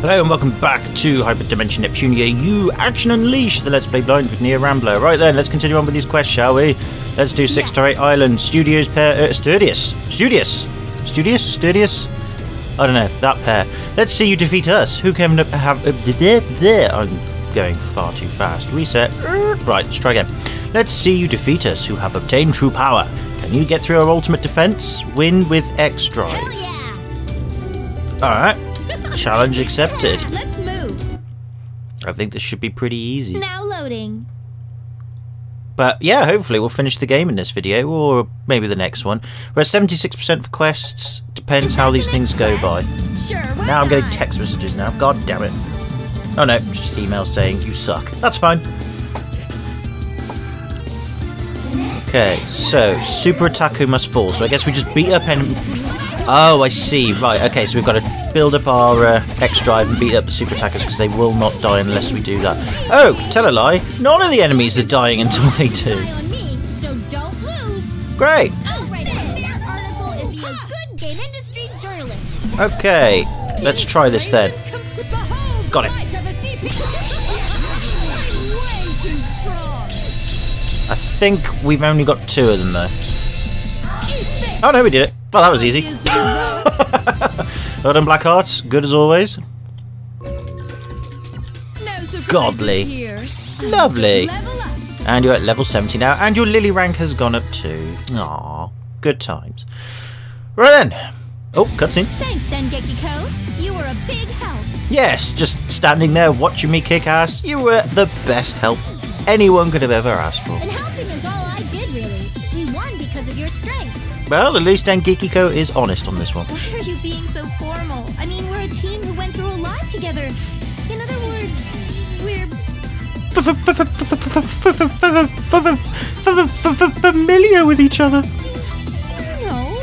Hello and welcome back to Hyperdimension Neptunia. You action unleash the Let's Play Blind with near Rambler. Right then, let's continue on with these quests, shall we? Let's do 6 to 8 Island. Studios pair. Studious? I don't know, that pair. Let's see you defeat us. Who can have... I'm going far too fast. Reset. Right, let's try again. Let's see you defeat us who have obtained true power. Can you get through our ultimate defense? Win with X drive. Alright. Challenge accepted. Let's move. I think this should be pretty easy. Now loading. But yeah, hopefully we'll finish the game in this video, or maybe the next one. We're at 76% for quests. Depends how these things go by. Sure, why Now I'm getting not? text messages now. God damn it. Oh no, it's just emails saying you suck. That's fine. Okay, so super attacker must fall. So I guess we just beat up enemy. Oh, I see. Right, okay, so we've got to build up our X drive and beat up the super attackers because they will not die unless we do that. Oh, tell a lie. None of the enemies are dying until they do. Eye on me, so don't lose. Great. I'll write a fair article and be a good game industry journalist. Okay, let's try this then. Got it. I think we've only got 2 of them though. Oh no, we did it. Well, that was easy. Well done, Black Hearts. Good as always. Godly. Lovely. And you're at level 70 now, and your Lily rank has gone up too. Aww, good times. Right then. Oh, cutscene. Thanks, Dengeki-ko. You were a big help. Yes, just standing there watching me kick ass. You were the best help anyone could have ever asked for. And helping is all I did, really. We won because of your strength. Well, at least Dengeki-ko is honest on this one. Why are you being so formal? I mean, we're a team who went through a lot together. In other words, we're... familiar with each other. No.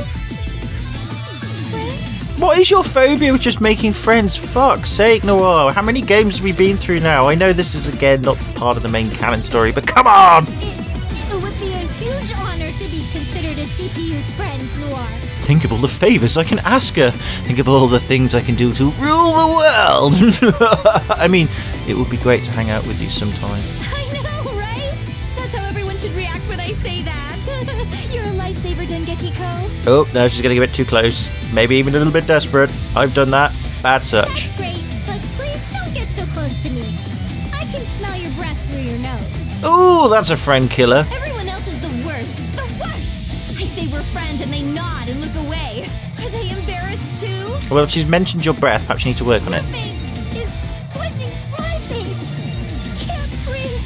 Friends? What is your phobia with just making friends? Fuck's sake, Noir. How many games have we been through now? I know this is, again, not part of the main canon story, but come on! It would be a huge honor to be considered a CPU's friend, Noir. Think of all the favours I can ask her. Think of all the things I can do to rule the world. I mean, it would be great to hang out with you sometime. I know, right? That's how everyone should react when I say that. You're a lifesaver, Dengeki-ko. Oh, no, she's getting a bit too close. Maybe even a little bit desperate. I've done that. Bad such. That's great, but please don't get so close to me. I can smell your breath through your nose. Ooh, that's a friend killer. Everyone else is the worst. The worst! I say we're friends and they nod and look away. Are they embarrassed too? Well, if she's mentioned your breath, perhaps you need to work on it. Your face is squishing my face. Can't breathe.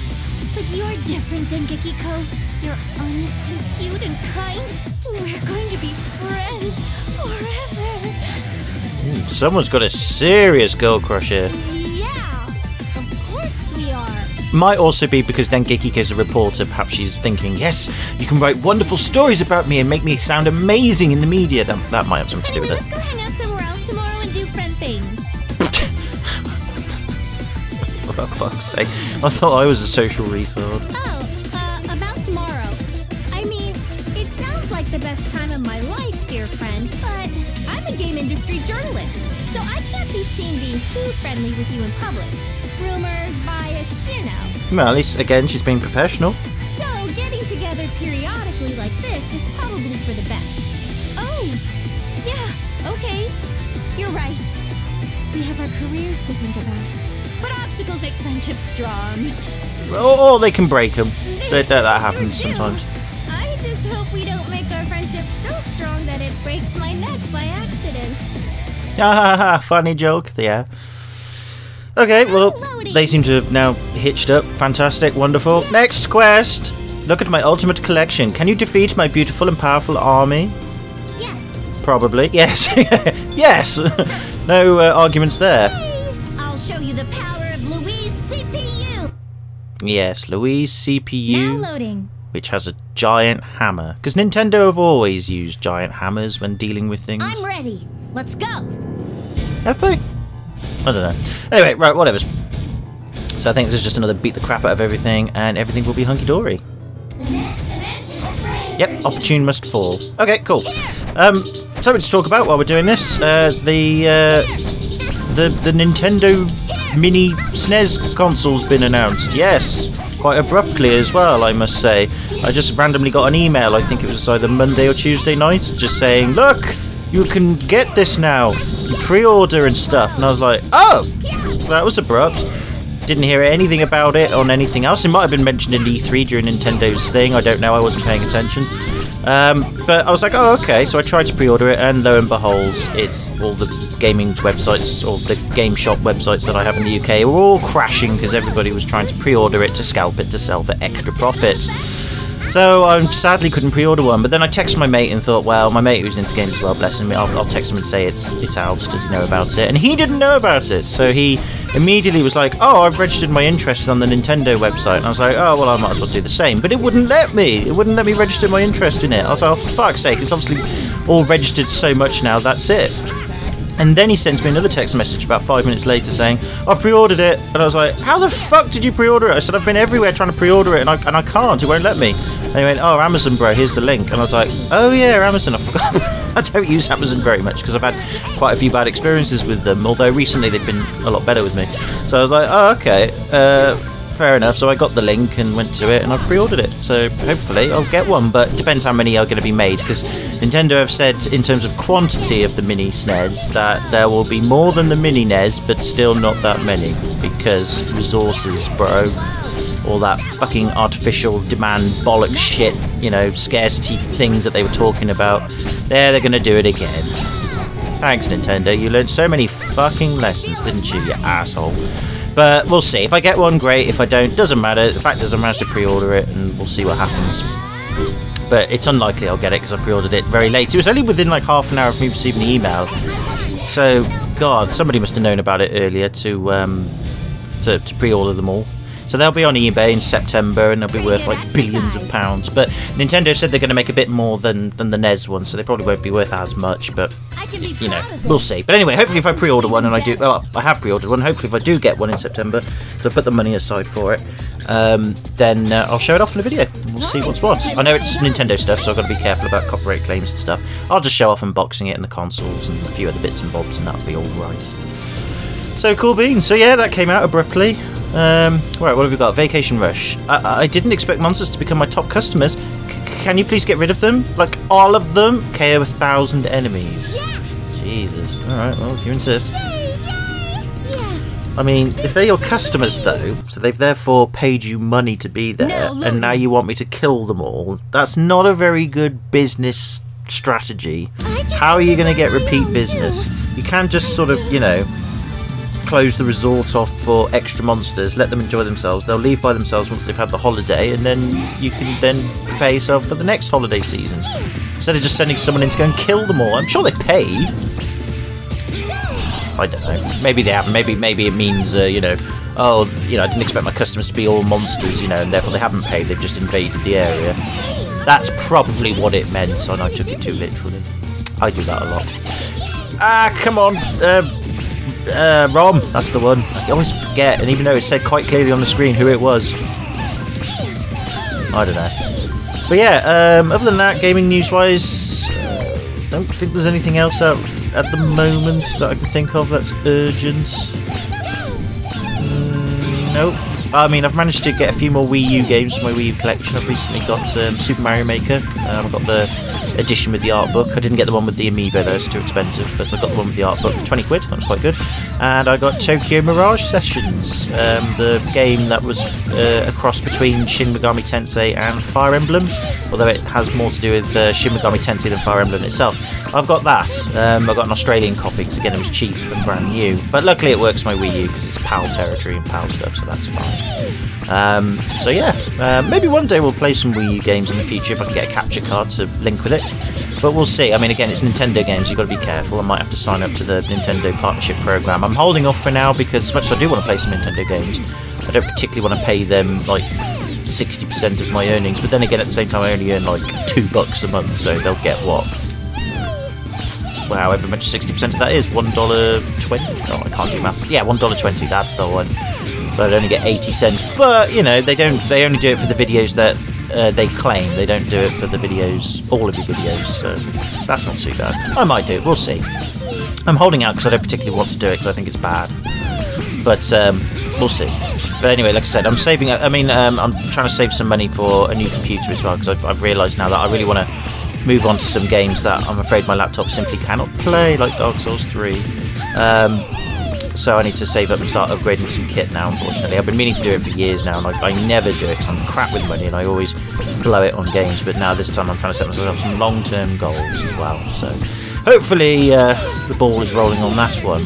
But you're different, Dengeki-ko. You're honest and cute and kind. We're going to be friends forever. Ooh, someone's got a serious girl crush here. Yeah, of course we are. Might also be because Dengeki is a reporter. Perhaps she's thinking, yes, you can write wonderful stories about me and make me sound amazing in the media. That might have something to do with Let's go hang out somewhere else tomorrow and do friend things. For fuck's sake. I thought I was a social retard. Oh, about tomorrow. I mean, it sounds like the best time of my life, dear friend, but I'm a game industry journalist, so I can't be seen being too friendly with you in public. Rumors, bias, you know. Well, at least, again, she's being professional. So, getting together periodically like this is probably for the best. Oh, yeah, okay. You're right. We have our careers to think about. But obstacles make friendships strong. Or they can break them. That Sure happens do. sometimes. I just hope we don't make our friendship so strong that it breaks my neck by accident. Ah, funny joke. Yeah. Okay, well, they seem to have now hitched up. Fantastic, wonderful. Next quest. Look at my ultimate collection. Can you defeat my beautiful and powerful army? Yes. Probably. Yes. Yes. No arguments there. Hey, I'll show you the power of Louise CPU. Yes, Louise CPU, Now loading. which has a giant hammer. Because Nintendo have always used giant hammers when dealing with things. I'm ready. Let's go. Have they? I don't know. Anyway, right, whatever. So I think this is just another beat the crap out of everything, and everything will be hunky-dory. The next dimension is ready. Yep, opportune must fall. Okay, cool. Something to talk about while we're doing this. The the Nintendo Mini SNES console's been announced. Yes, quite abruptly as well, I must say. I just randomly got an email, I think it was either Monday or Tuesday night, just saying, look, you can get this now, pre-order and stuff. And I was like, oh, that was abrupt. Didn't hear anything about it on anything else. It might have been mentioned in E3 during Nintendo's thing. I don't know. I wasn't paying attention. But I was like, oh, okay. So I tried to pre-order it, and lo and behold, it's all the gaming websites or the game shop websites that I have in the UK were all crashing because everybody was trying to pre-order it to scalp it to sell for extra profits. So I sadly couldn't pre-order one, but then I texted my mate and thought, well, my mate who's into games as well, bless him, I'll text him and say it's out, does he know about it? And he didn't know about it, so he immediately was like, oh, I've registered my interest on the Nintendo website. And I was like, oh, well, I might as well do the same. But it wouldn't let me. It wouldn't let me register my interest in it. I was like, oh, for fuck's sake, it's obviously all registered so much now, that's it. And then he sends me another text message about 5 minutes later saying, I've pre-ordered it. And I was like, how the fuck did you pre-order it? I said, I've been everywhere trying to pre-order it and I can't, it won't let me. And he went, oh, Amazon, bro, here's the link. And I was like, oh yeah, Amazon, I forgot. I don't use Amazon very much because I've had quite a few bad experiences with them, although recently they've been a lot better with me. So I was like, oh, okay, fair enough. So I got the link and went to it and I've pre-ordered it. So hopefully I'll get one, but it depends how many are going to be made, because Nintendo have said in terms of quantity of the mini SNES that there will be more than the mini NES, but still not that many because resources, bro. All that fucking artificial demand bollock shit, you know, scarcity things that they were talking about. They're going to do it again. Thanks, Nintendo. You learned so many fucking lessons, didn't you, you asshole? But we'll see. If I get one, great. If I don't, doesn't matter. The fact is I managed to pre-order it, and we'll see what happens. But it's unlikely I'll get it because I pre-ordered it very late. It was only within like half an hour of me receiving the email. So, God, somebody must have known about it earlier to pre-order them all. So they'll be on eBay in September and they'll be worth like billions of pounds. But Nintendo said they're going to make a bit more than the NES one, so they probably won't be worth as much. But, you know, we'll see. But anyway, hopefully if I pre-order one and I do... Well, I have pre-ordered one. Hopefully if I do get one in September, so I put the money aside for it, then I'll show it off in a video. We'll see what's what. I know it's Nintendo stuff, so I've got to be careful about copyright claims and stuff. I'll just show off unboxing it and the consoles and a few other bits and bobs, and that'll be alright. So, cool beans. So yeah, that came out abruptly. Right, what have we got? Vacation Rush. I didn't expect monsters to become my top customers. Can you please get rid of them? Like, all of them? KO 1,000 enemies. Yeah. Jesus. Alright, well, if you insist. I mean, if they're your customers, though, so they've therefore paid you money to be there, and now you want me to kill them all, that's not a very good business strategy. How are you going to get repeat business? You can't just sort of, you know, close the resort off for extra monsters, let them enjoy themselves, they'll leave by themselves once they've had the holiday, and then you can then prepare yourself for the next holiday season instead of just sending someone in to go and kill them all. I'm sure they've paid. I don't know, maybe they haven't. Maybe it means you know, oh, you know, I didn't expect my customers to be all monsters, you know, and therefore they haven't paid, they've just invaded the area. That's probably what it meant, and I took it too literally. I do that a lot. Ah, come on, Rom, that's the one. I always forget, and even though it said quite clearly on the screen who it was. I don't know. But yeah, other than that, gaming news-wise, don't think there's anything else out at the moment that I can think of that's urgent. Nope. I mean, I've managed to get a few more Wii U games from my Wii U collection. I've recently got Super Mario Maker. I've got the edition with the art book. I didn't get the one with the amiibo though, it's too expensive, but I got the one with the art book for 20 quid, that was quite good. And I got Tokyo Mirage Sessions, the game that was a cross between Shin Megami Tensei and Fire Emblem, although it has more to do with Shin Megami Tensei than Fire Emblem itself. I've got that. I got an Australian copy because again it was cheap and brand new, but luckily it works my Wii U because it's PAL territory and PAL stuff, so that's fine. So yeah, maybe one day we'll play some Wii U games in the future if I can get a capture card to link with it. But we'll see. I mean, again, it's Nintendo games, you've got to be careful. I might have to sign up to the Nintendo Partnership Program. I'm holding off for now because as much as I do want to play some Nintendo games, I don't particularly want to pay them like 60% of my earnings. But then again, at the same time, I only earn like $2 a month, so they'll get what? Well, however much 60% of that is, $1.20? Oh, I can't do maths. Yeah, $1.20, that's the one. So I'd only get 80 cents. But, you know, they only do it for the videos that they claim. They don't do it for the videos, all of the videos, so that's not too bad. I might do it, we'll see. I'm holding out because I don't particularly want to do it because I think it's bad. But we'll see. But anyway, like I said, I'm saving. I mean, I'm trying to save some money for a new computer as well because I've realised now that I really want to move on to some games that I'm afraid my laptop simply cannot play, like Dark Souls 3. So I need to save up and start upgrading some kit now, unfortunately. I've been meaning to do it for years now, and I never do it because I'm crap with money and I always blow it on games. But now this time I'm trying to set myself some long-term goals as well. So hopefully the ball is rolling on that one.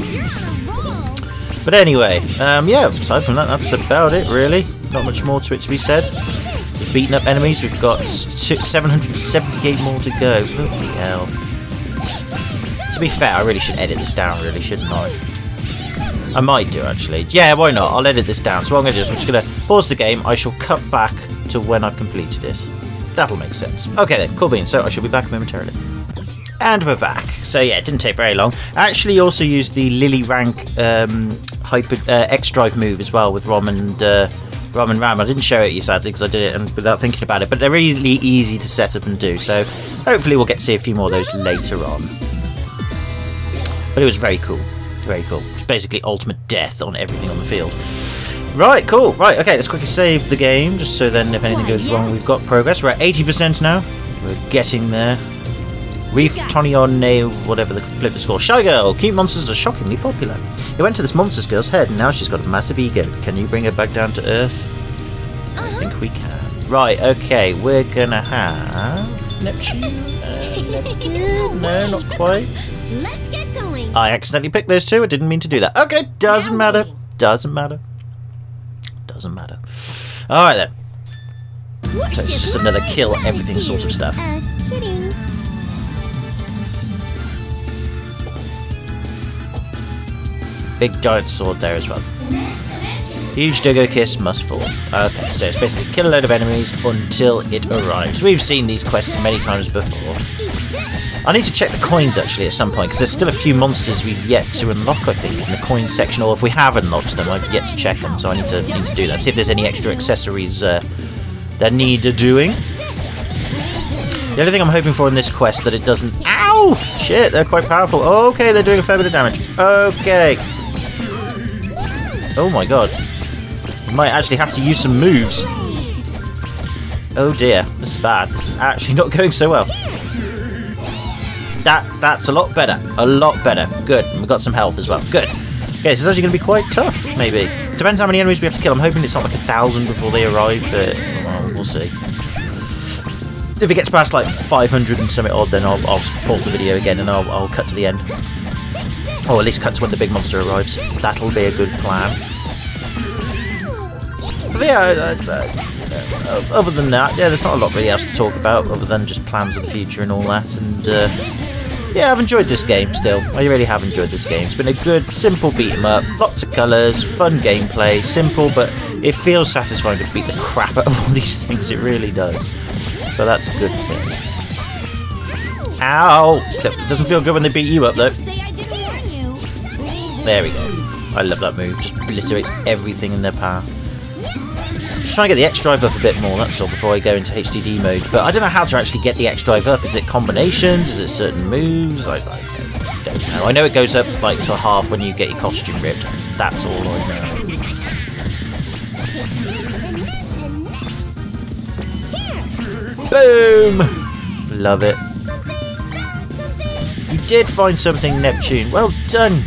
But anyway, yeah, aside from that, that's about it, really. Not much more to it to be said. Just beating up enemies. We've got 778 more to go. Bloody hell. To be fair, I really should edit this down, really, shouldn't I? I might do, actually. Yeah, why not? I'll edit this down. So what I'm going to do is I'm just going to pause the game. I shall cut back to when I've completed it. That'll make sense. Okay then, cool beans. So I shall be back momentarily. And we're back. So yeah, it didn't take very long. I actually also used the Lily rank X drive move as well with Rom and Ram. I didn't show it you sadly because I did it without thinking about it, but they're really easy to set up and do. So hopefully we'll get to see a few more of those later on. But it was very cool. Very cool. It's basically ultimate death on everything on the field. Right, cool. Right, okay, let's quickly save the game just so then if anything goes wrong we've got progress. We're at 80% now. We're getting there. Reef Tonione, whatever the flip is called. Shy Girl, cute monsters are shockingly popular. It went to this monsters girl's head and now she's got a massive ego. Can you bring her back down to earth? I think we can. Right, okay, we're gonna have Neptune. Neptune? No, not quite. Let's get going. I accidentally picked those two. I didn't mean to do that. Okay, doesn't matter. Doesn't matter. Doesn't matter. Alright then. So it's just another kill everything sort of stuff. Kidding. Big giant sword there as well. Huge Dogo Kiss must fall. Okay, so it's basically kill a load of enemies until it arrives. We've seen these quests many times before. I need to check the coins actually at some point because there's still a few monsters we've yet to unlock, I think, in the coins section, or if we have unlocked them, I've yet to check them, so I need to do that. See if there's any extra accessories that need doing. The only thing I'm hoping for in this quest that it doesn't... Ow! Shit, they're quite powerful. Okay, they're doing a fair bit of damage. Okay. Oh my god. I might actually have to use some moves. Oh dear, this is bad. This is actually not going so well. That's a lot better. A lot better. Good. And we've got some health as well. Good. Okay, so it's actually going to be quite tough, maybe. Depends how many enemies we have to kill. I'm hoping it's not like 1,000 before they arrive, but well, we'll see. If it gets past like 500 and something odd, then I'll pause the video again and I'll cut to the end. Or at least cut to when the big monster arrives. That'll be a good plan. But yeah, other than that, yeah, there's not a lot really else to talk about other than just plans of the future and all that. And yeah, I've enjoyed this game still. I really have enjoyed this game. It's been a good, simple beat 'em up. Lots of colours, fun gameplay, simple, but it feels satisfying to beat the crap out of all these things. It really does. So that's a good thing. Ow! It doesn't feel good when they beat you up though. There we go. I love that move. Just obliterates everything in their path. Just trying to get the X drive up a bit more, that's all, before I go into HDD mode. But I don't know how to actually get the X drive up. Is it combinations? Is it certain moves? I don't know. I know it goes up like to half when you get your costume ripped. That's all I know. Boom! Love it. You did find something, Neptune. Well done.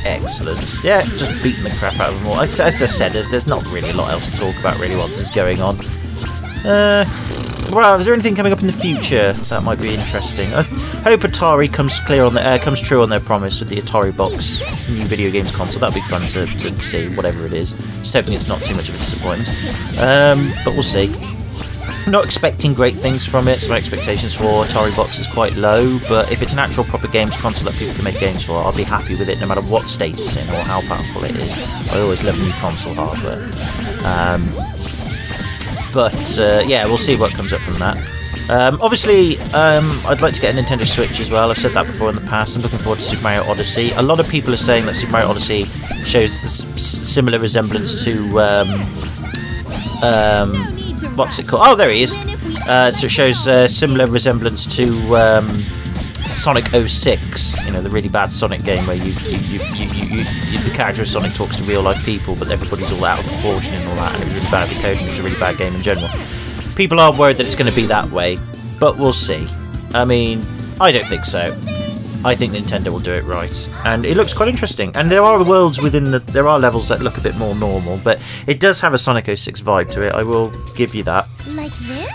Excellent. Yeah, just beating the crap out of them all. As I said, there's not really a lot else to talk about really while this is going on. Well, is there anything coming up in the future that might be interesting? I hope Atari comes true on their promise with the Atari box new video games console. That'd be fun to see, whatever it is. Just hoping it's not too much of a disappointment. But we'll see. I'm not expecting great things from it, so my expectations for Atari box is quite low, but if it's an actual proper games console that people can make games for, I'll be happy with it no matter what state it's in or how powerful it is. I always love new console hardware. Yeah, we'll see what comes up from that. Obviously, I'd like to get a Nintendo Switch as well. I've said that before in the past. I'm looking forward to Super Mario Odyssey. A lot of people are saying that Super Mario Odyssey shows this similar resemblance to... what's it called? Oh, there he is. So it shows similar resemblance to Sonic 06, you know, the really bad Sonic game where the character of Sonic talks to real life people, but everybody's all out of proportion and all that, and it was really badly coded, and it was a really bad game in general. People are worried that it's going to be that way, but we'll see. I mean, I don't think so. I think Nintendo will do it right, and it looks quite interesting. And there are worlds within there are levels that look a bit more normal, but it does have a Sonic 06 vibe to it. I will give you that. Like this?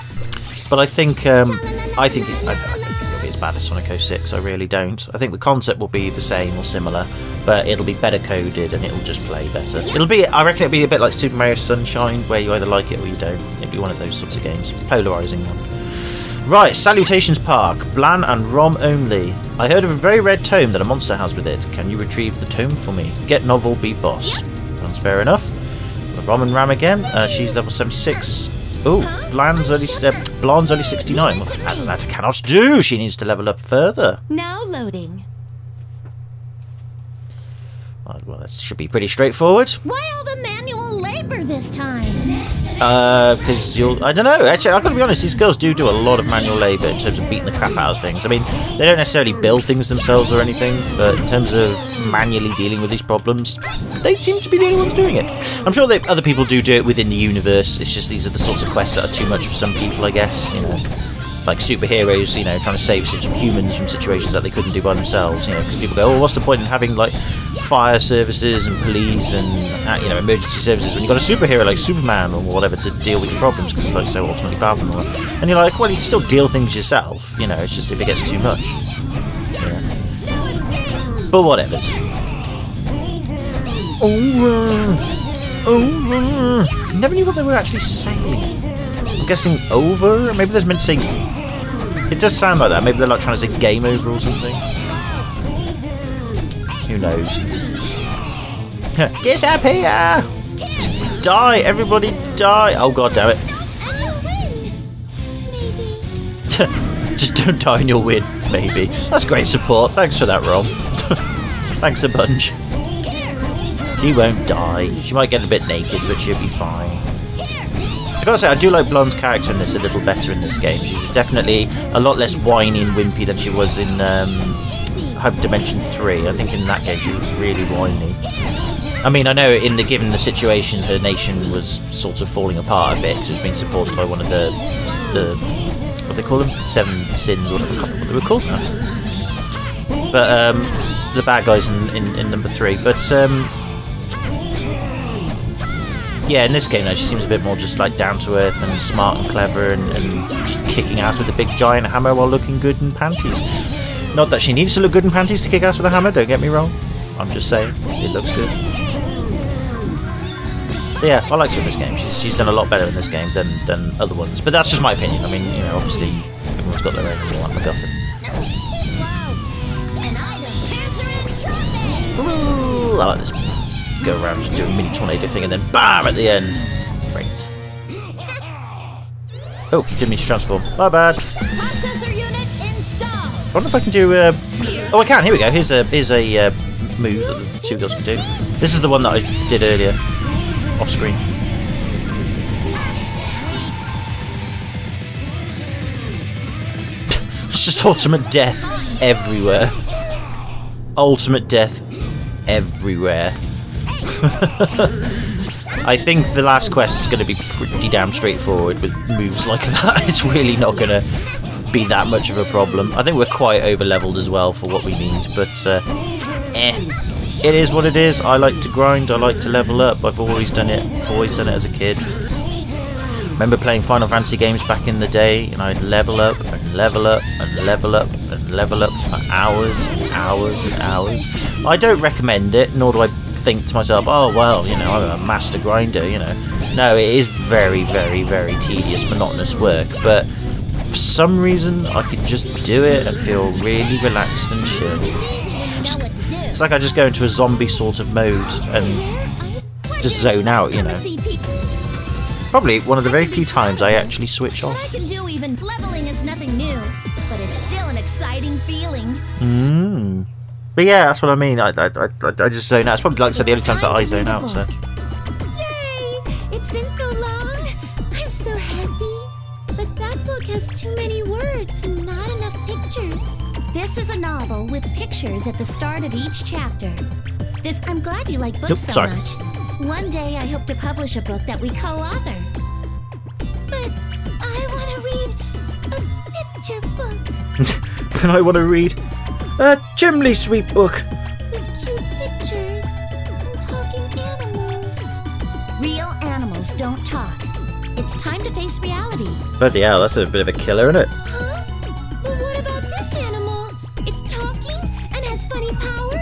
But I think it'll be as bad as Sonic 06. I really don't. I think the concept will be the same or similar, but it'll be better coded and it'll just play better. I reckon it'll be a bit like Super Mario Sunshine, where you either like it or you don't. It'll be one of those sorts of games, polarizing one. Right, Salutations Park, Blan and Rom only. I heard of a very rare tome that a monster has with it. Can you retrieve the tome for me? Get novel, be boss. Sounds fair enough. Rom and Ram again. She's level 76. Oh, Blan's only 69. Well, that cannot do. She needs to level up further. Now loading. Well, that should be pretty straightforward. Why all the manual labor this time? Because I don't know. Actually, I've got to be honest. These girls do a lot of manual labour in terms of beating the crap out of things. I mean, they don't necessarily build things themselves or anything, but in terms of manually dealing with these problems, they seem to be the only ones doing it. I'm sure that other people do it within the universe. It's just these are the sorts of quests that are too much for some people, I guess. You know, like superheroes, you know, trying to save humans from situations that they couldn't do by themselves. You know, because people go, "Oh, what's the point in having like fire services and police and you know, emergency services when you've got a superhero like Superman or whatever to deal with your problems because it's like so ultimately powerful." And you're like, well, you can still deal things yourself. You know, it's just if it gets too much. Yeah. But whatever. Over. I never knew what they were actually saying. I'm guessing over. Maybe they're meant to say. It does sound like that. Maybe they're like trying to say game over or something. Who knows? Disappear! Die! Everybody die! Oh god damn it. Just don't die and you'll win, maybe. That's great support. Thanks for that, Rom. Thanks a bunch. She won't die. She might get a bit naked, but she'll be fine. I gotta say, I do like Blonde's character in this a little better in this game. She's definitely a lot less whiny and wimpy than she was in Hyperdimension 3. I think in that game she was really whiny. I mean, I know given the situation, her nation was sort of falling apart a bit because it was being supported by one of the what do they call them? 7 sins, or whatever. I can't remember what they were called now. But the bad guys in number 3. But yeah, in this game though, she seems a bit more just like down to earth and smart and clever and just kicking ass with a big giant hammer while looking good in panties. Not that she needs to look good in panties to kick ass with a hammer, don't get me wrong. I'm just saying, it looks good. But yeah, I like her in this game. She's done a lot better in this game than other ones. But that's just my opinion. I mean, you know, obviously everyone's got their own little like MacGuffin. Ooh, I like this. Go around just do a mini tornado thing and then BAM at the end. Great. Oh, didn't mean to transform. My bad. I wonder if I can do. Oh, I can. Here we go. Here's a move that the 2 girls can do. This is the one that I did earlier, off screen. It's just ultimate death everywhere. Ultimate death everywhere. I think the last quest is going to be pretty damn straightforward with moves like that. It's really not going to be that much of a problem. I think we're quite over leveled as well for what we need, but it is what it is. I like to grind, I like to level up. I've always done it as a kid. Remember playing Final Fantasy games back in the day, and I'd level up and level up and level up and level up for hours and hours and hours. I don't recommend it, nor do I think to myself, oh well, you know, I'm a master grinder, you know. No, it is very, very, very tedious, monotonous work, but for some reason I could just do it and feel really relaxed and chill. It's like I just go into a zombie sort of mode and just zone out, you know. Probably one of the very few times I actually switch off. I can do even leveling is nothing new, but it's still an exciting feeling. But yeah, that's what I mean. I just zone out. It's probably like I said, the only times that I zone out. So. Yay! It's been so long. I'm so happy. But that book This is a novel with pictures at the start of each chapter. I'm glad you like books so much. One day I hope to publish a book that we co-author. But I want to read a picture book. And I want to read a chimney sweep book. With cute pictures and talking animals. Real animals don't talk. It's time to face reality. Bloody hell, that's a bit of a killer, isn't it? Huh? Well, what about this animal? It's talking and has funny powers?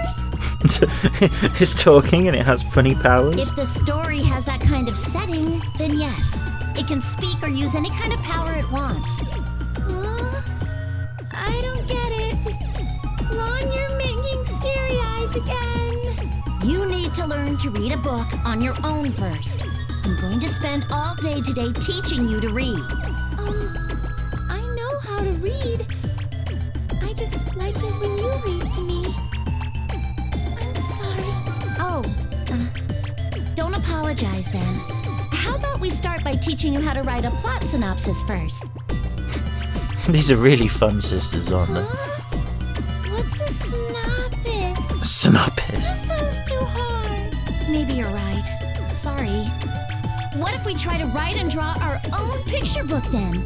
It's talking and it has funny powers? If the story has that kind of setting, then yes. It can speak or use any kind of power it wants. I don't get it. Lon, you're making scary eyes again. You need to learn to read a book on your own first. I'm going to spend all day today teaching you to read. I know how to read. I just like it when you read to me. I'm sorry. Don't apologize then. How about we start by teaching you how to write a plot synopsis first? These are really fun sisters, aren't they? What's a synopsis? Synopsis. That sounds too hard. Maybe you're right. Sorry. What if we try to write and draw our own picture book then?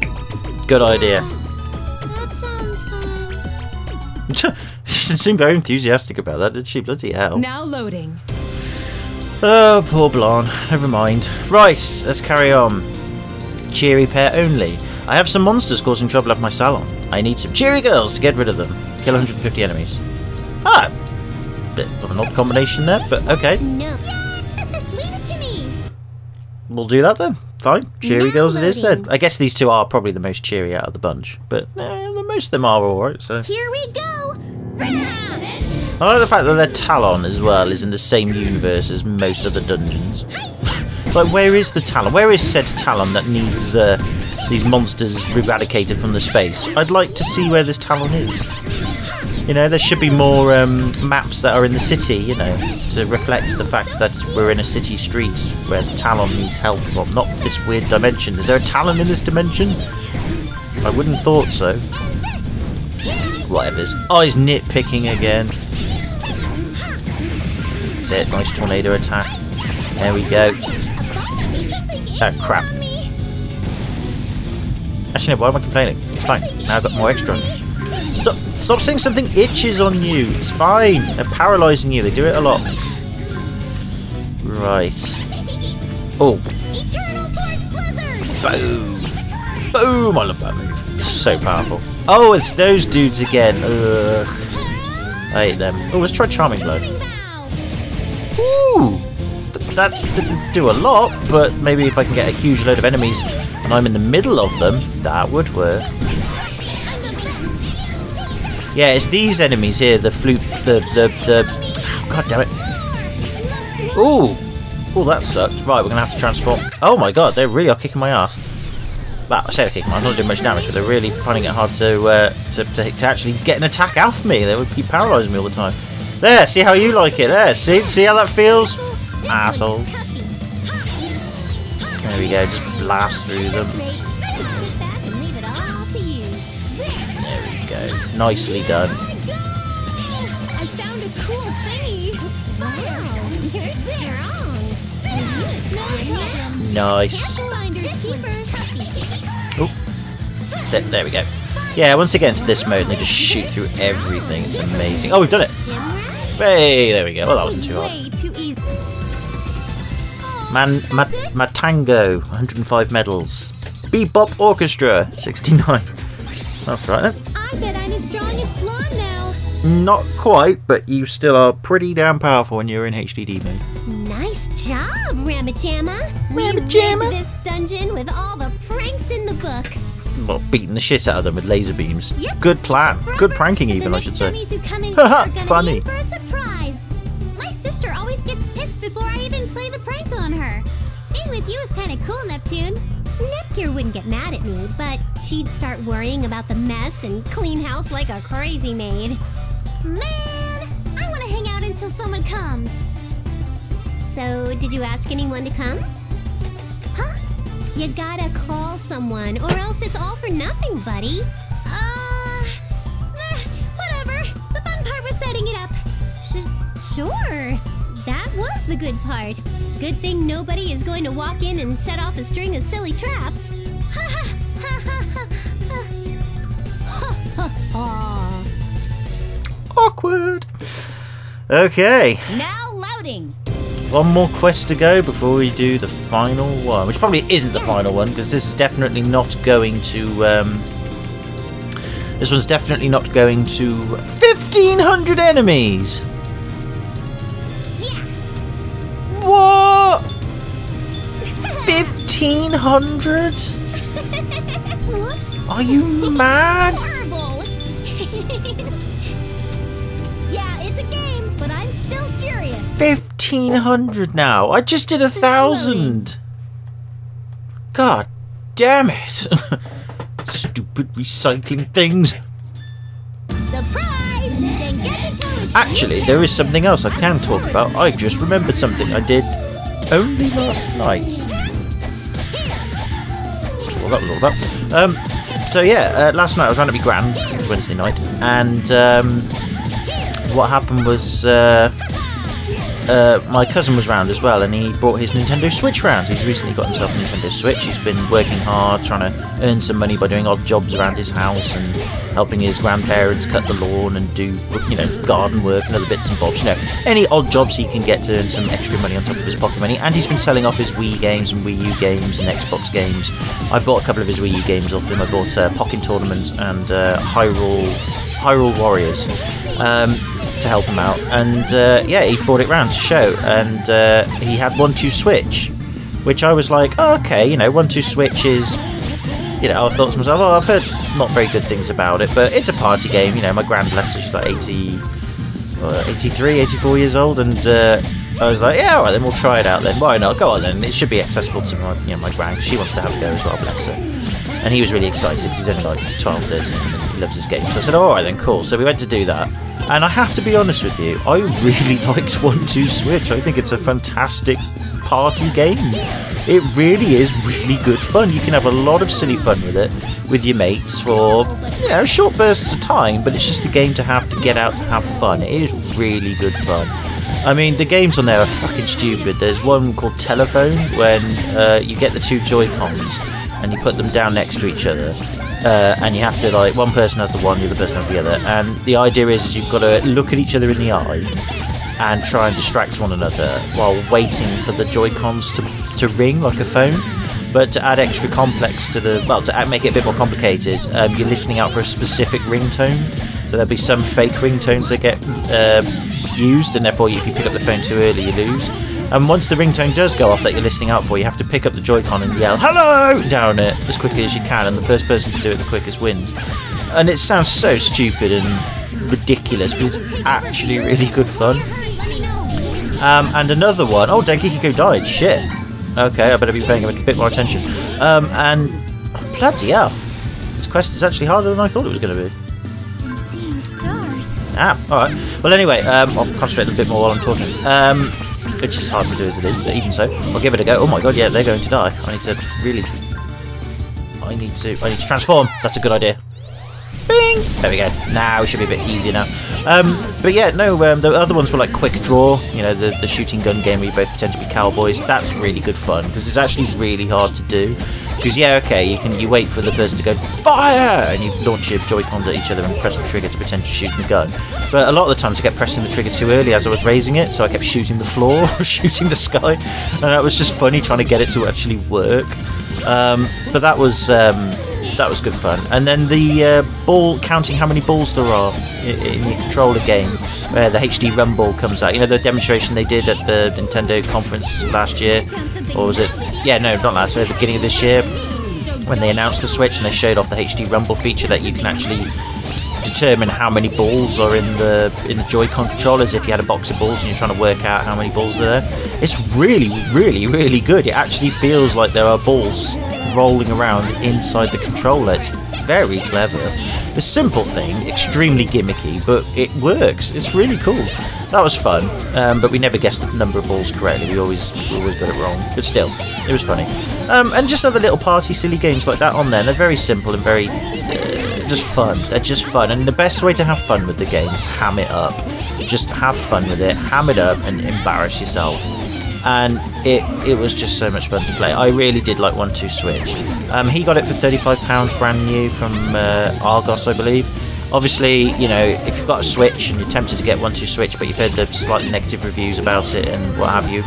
Good idea. That sounds fun. She didn't seem very enthusiastic about that, did she? Bloody hell. Now loading. Oh, poor Blonde. Never mind. Right, let's carry on. Cheery pair only. I have some monsters causing trouble at my salon. I need some cheery girls to get rid of them. Kill 150 enemies. Ah, bit of an odd combination there, but okay. No. Yes! Leave it to me! We'll do that then. Fine. Cheery girls it is then. I guess these two are probably the most cheery out of the bunch, but most of them are alright, so. Here we go! I like the fact that their Talon as well is in the same universe as most of the dungeons. Like, where is the Talon? Where is said Talon that needs these monsters eradicated from the space? I'd like to see where this Talon is. You know, there should be more maps that are in the city, you know, to reflect the fact that we're in a city streets where the Talon needs help from, not this weird dimension. Is there a Talon in this dimension? I wouldn't have thought so. Whatever. Oh, he's nitpicking again. That's it. Nice tornado attack. There we go. Oh, crap. Actually, no, why am I complaining? It's fine. Now I've got more extra on you. Stop saying something itches on you. It's fine. They're paralysing you. They do it a lot. Right. Oh. Boom. Boom. I love that move. So powerful. Oh, it's those dudes again. Ugh. I hate them. Oh, let's try Charming Blow. Ooh. That didn't do a lot, but maybe if I can get a huge load of enemies and I'm in the middle of them, that would work. Yeah, it's these enemies here, the flute, the oh, God damn it. Ooh. Oh, that sucked. Right, we're going to have to transform. Oh my god, they really are kicking my ass. Well, I say they're kicking my ass, not doing much damage, but they're really finding it hard to actually get an attack off me. They would keep paralysing me all the time. There, see how you like it. There, see how that feels? Asshole. There we go, just blast through them. There we go. Nicely done. I found a cool thingy. Wow, you're Nice. Oh, set. There we go. Yeah, once again to this mode, and they just shoot through everything. It's amazing. Oh, we've done it. Hey, there we go. Well, that wasn't too hard. way too easy. Matango, 105 medals. Bebop Orchestra, 69. That's right then. I bet I'm as strong as Blonde now. Not quite, but you still are pretty damn powerful when you're in HDD mode. Nice job, Ramajamma. Ramajamma? We went to this dungeon with all the pranks in the book. Well, beating the shit out of them with laser beams. Yep. Good plan. Good pranking even, The I should say. next dummies who come in here are gonna Funny. be in for a surprise. My sister always gets pissed before I even play the prank on her. Being with you is kind of cool, Neptune. Nepgear wouldn't get mad at me, but she'd start worrying about the mess and clean house like a crazy maid. Man, I want to hang out until someone comes. So, did you ask anyone to come? Huh? You gotta call someone, or else it's all for nothing, buddy. Whatever. Sure. That was the good part. Good thing nobody is going to walk in and set off a string of silly traps. Ha ha ha ha ha ha ha. Awkward. Okay. Now loading. One more quest to go before we do the final one, which probably isn't the final one because this is definitely not going to. This one's definitely not going to 1,500 enemies. Yeah. What? 1,500? Whoops. Are you mad? Horrible. Yeah, it's a game, but I'm still serious. 1,500 now. I just did 1,000. God damn it. Stupid recycling things. Surprise! Didn't get to show it. Actually, there is something else I can talk about. I just remembered something I did only last night. Well, that was all that. So yeah, last night I was around at my grand's. It was Wednesday night, and what happened was my cousin was round as well, and he brought his Nintendo Switch round. He's recently got himself a Nintendo Switch. He's been working hard, trying to earn some money by doing odd jobs around his house and helping his grandparents cut the lawn and do, you know, garden work and other bits and bobs. You know, any odd jobs he can get to earn some extra money on top of his pocket money. And he's been selling off his Wii games and Wii U games and Xbox games. I bought a couple of his Wii U games off him. I bought Pocket Tournament and Hyrule Warriors. To help him out, and yeah, he brought it round to show, and he had 1-2 Switch, which I was like, oh, okay, you know, 1-2 Switch is, you know, I thought to myself, oh, I've heard not very good things about it, but it's a party game, you know. My grand bless her, she's like 83, 84 years old, and I was like, yeah, alright, then we'll try it out then, why not, go on then, it should be accessible to my, you know, my grand, she wants to have a go as well, bless her. And he was really excited because he's only like 12, 13 and he loves his game. So I said, oh, alright then, cool. So we went to do that. And I have to be honest with you, I really liked 1-2 Switch. I think it's a fantastic party game. It really is really good fun. You can have a lot of silly fun with it, with your mates for, you know, short bursts of time, but it's just a game to have to get out to have fun. It is really good fun. I mean, the games on there are fucking stupid. There's one called Telephone, when you get the 2 Joy-Cons and you put them down next to each other, and you have to, like, one person has the one, the other person has the other, and the idea is you've got to look at each other in the eye and try and distract one another while waiting for the Joy-Cons to ring like a phone. But to add extra complex to the, well, to make it a bit more complicated, you're listening out for a specific ringtone. So there'll be some fake ringtones that get used, and therefore if you pick up the phone too early, you lose. And once the ringtone does go off that you're listening out for, you have to pick up the Joy-Con and yell "Hello!" down it as quickly as you can, and the first person to do it the quickest wins. And it sounds so stupid and ridiculous, but it's actually really good fun. And another one, oh, Dengekiko died, shit. Okay, I better be paying a bit more attention. And oh, bloody hell, this quest is actually harder than I thought it was going to be. Seeing stars. Ah, alright. Well, anyway, I'll concentrate a bit more while I'm talking. Which is hard to do as it is, but even so, I'll give it a go. Oh my god, yeah, they're going to die. I need to really... I need to transform. That's a good idea. Bing! There we go. Now it should be a bit easier now. But yeah, no, the other ones were like Quick Draw, you know, the shooting gun game where you both pretend to be cowboys. That's really good fun, because it's actually really hard to do. Because, yeah, okay, you wait for the person to go, fire! And you launch your Joy-Cons at each other and press the trigger to pretend you're shooting the gun. But a lot of the times I kept pressing the trigger too early as I was raising it, so I kept shooting the floor, shooting the sky. And that was just funny trying to get it to actually work. But that was good fun. And then the ball, counting how many balls there are in your controller game, where the HD Rumble comes out. You know, the demonstration they did at the Nintendo conference last year? Or was it? Yeah, no, not last year, the beginning of this year, when they announced the Switch and they showed off the HD Rumble feature that you can actually determine how many balls are in the Joy-Con controllers if you had a box of balls and you're trying to work out how many balls are there. It's really, really, really good. It actually feels like there are balls rolling around inside the controller. It's very clever. A simple thing, extremely gimmicky, but it works. It's really cool. That was fun, but we never guessed the number of balls correctly. We always got it wrong. But still, it was funny. And just other little party silly games like that on there. They're very simple and very just fun. They're just fun, and the best way to have fun with the game is ham it up. Just have fun with it, ham it up, and embarrass yourself. And it was just so much fun to play. I really did like 1-2 Switch. He got it for £35 brand new from Argos, I believe. Obviously, you know, if you've got a Switch and you're tempted to get 1-2 Switch, but you've heard the slightly negative reviews about it and what have you,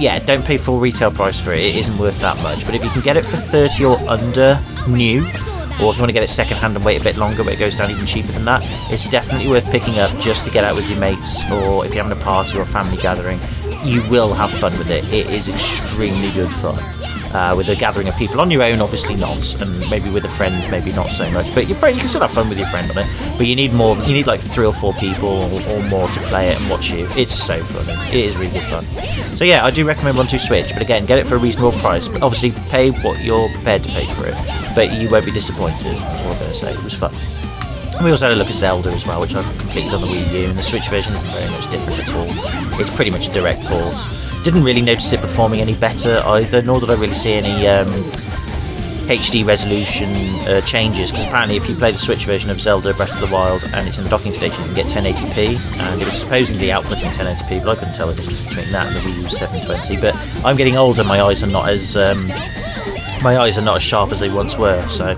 yeah, don't pay full retail price for it. It isn't worth that much. But if you can get it for 30 or under new, or if you want to get it second hand and wait a bit longer but it goes down even cheaper than that, it's definitely worth picking up just to get out with your mates, or if you're having a party or a family gathering. You will have fun with it. It is extremely good fun. With a gathering of people on your own, obviously not, and maybe with a friend, maybe not so much. But your friend, you can still have fun with your friend on it. But you need more. You need like 3 or 4 people or more to play it and watch you. It's so funny. It is really good fun. So yeah, I do recommend 1-2 Switch. But again, get it for a reasonable price. But obviously, pay what you're prepared to pay for it. But you won't be disappointed. That's all I'm going to say. It was fun. And we also had a look at Zelda as well, which I've completed on the Wii U, and the Switch version isn't very much different at all. It's pretty much a direct port. Didn't really notice it performing any better either, nor did I really see any HD resolution changes, because apparently if you play the Switch version of Zelda Breath of the Wild and it's in the docking station, you can get 1080p, and it was supposedly outputting 1080p, but I couldn't tell the difference between that and the Wii U 720. But I'm getting older, my eyes are not as sharp as they once were, so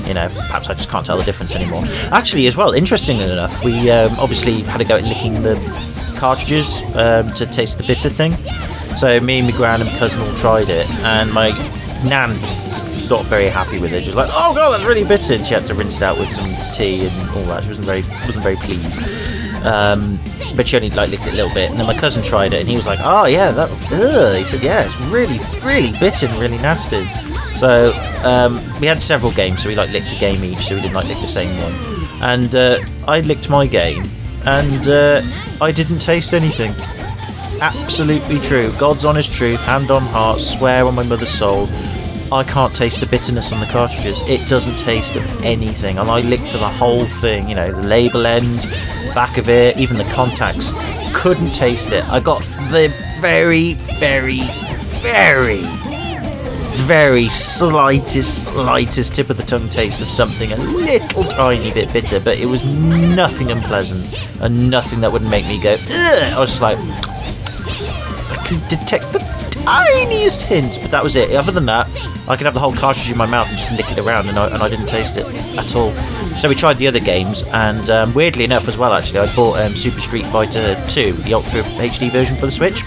you know, perhaps I just can't tell the difference anymore. Actually, as well, interestingly enough, we obviously had a go at licking the cartridges to taste the bitter thing. So me, my gran and my cousin all tried it, and my nan got very happy with it. She was like, "Oh god, that's really bitter," and she had to rinse it out with some tea and all that. She wasn't very pleased. But she only like licked it a little bit, and then my cousin tried it, and he was like, "Oh yeah, that." Ugh. He said, "Yeah, it's really bitter and really nasty." So we had several games, so we like licked a game each, so we didn't like lick the same one. And I licked my game, and I didn't taste anything. Absolutely true. God's honest truth, hand on heart, swear on my mother's soul. I can't taste the bitterness on the cartridges. It doesn't taste of anything. And I licked the whole thing, you know, the label end, back of it, even the contacts. Couldn't taste it. I got the very slightest tip of the tongue taste of something a little tiny bit bitter, but it was nothing unpleasant and nothing that would make me go, ugh! I was just like, I could detect the tiniest hint, but that was it. Other than that, I could have the whole cartridge in my mouth and just lick it around, and I didn't taste it at all. So we tried the other games, and weirdly enough as well, actually, I bought Super Street Fighter 2, the Ultra HD version for the Switch.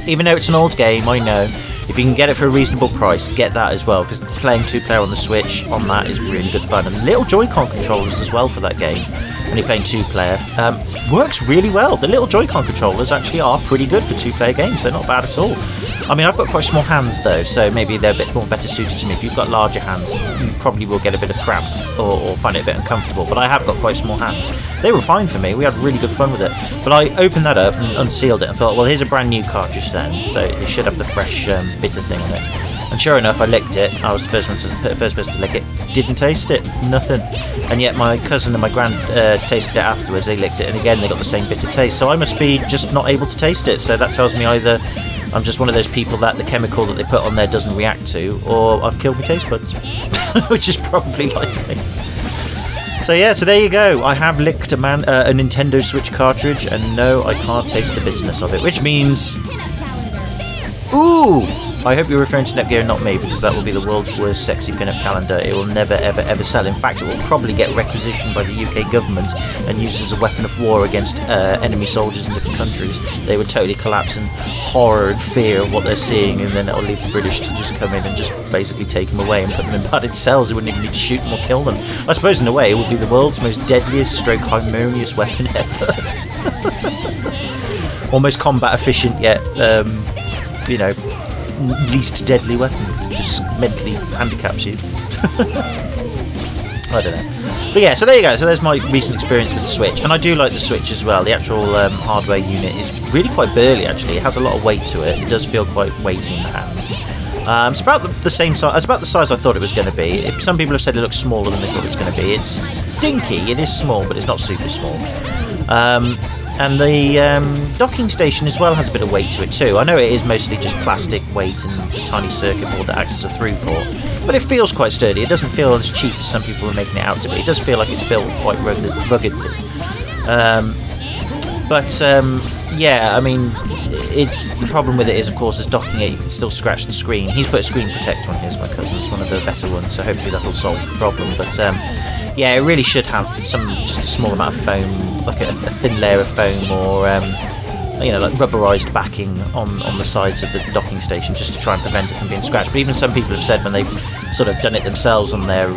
Even though it's an old game, I know, if you can get it for a reasonable price, get that as well, because playing 2-player on the Switch on that is really good fun. And little Joy-Con controllers as well for that game, when you're playing 2-player, works really well. The little Joy-Con controllers actually are pretty good for 2-player games. They're not bad at all. I mean, I've got quite small hands though, so maybe they're a bit more better suited to me. If you've got larger hands, you probably will get a bit of cramp or find it a bit uncomfortable, but I have got quite small hands. They were fine for me. We had really good fun with it. But I opened that up and unsealed it and thought, well, here's a brand new cartridge then, so it should have the fresh bitter thing on it. And sure enough, I licked it. I was the first person to lick it. Didn't taste it. Nothing. And yet my cousin and my gran tasted it afterwards. They licked it, and again they got the same bitter taste. So I must be just not able to taste it. So that tells me either I'm just one of those people that the chemical that they put on there doesn't react to, or I've killed my taste buds, which is probably likely. So yeah, so there you go. I have licked a Nintendo Switch cartridge, and no, I can't taste the bitterness of it, which means, ooh, I hope you're referring to Netgear and not me, because that will be the world's worst sexy pin-up calendar. It will never, ever sell. In fact, it will probably get requisitioned by the UK government and used as a weapon of war against enemy soldiers in different countries. They would totally collapse in horror and fear of what they're seeing, and then it will leave the British to just come in and just basically take them away and put them in padded cells. They wouldn't even need to shoot them or kill them. I suppose in a way it would be the world's most deadliest stroke harmonious weapon ever. Almost combat efficient, yet, you know, least deadly weapon. Just mentally handicaps you. I don't know. But yeah, so there you go. So there's my recent experience with the Switch. And I do like the Switch as well. The actual hardware unit is really quite burly, actually. It has a lot of weight to it. It does feel quite weighty in the hand. It's about the same size. It's about the size I thought it was going to be. Some people have said it looks smaller than they thought it was going to be. It's stinky. It is small, but it's not super small. And the docking station as well has a bit of weight to it too. I know it is mostly just plastic weight and a tiny circuit board that acts as a through port, but it feels quite sturdy. It doesn't feel as cheap as some people are making it out to be. It does feel like it's built quite ruggedly. Yeah, I mean, the problem with it is, of course, is docking it, you can still scratch the screen. He's put a screen protector on his, my cousin. It's one of the better ones, so hopefully that'll solve the problem. But yeah, it really should have just a small amount of foam, like a thin layer of foam, or you know, like rubberized backing on the sides of the docking station, just to try and prevent it from being scratched. But even some people have said when they've sort of done it themselves on their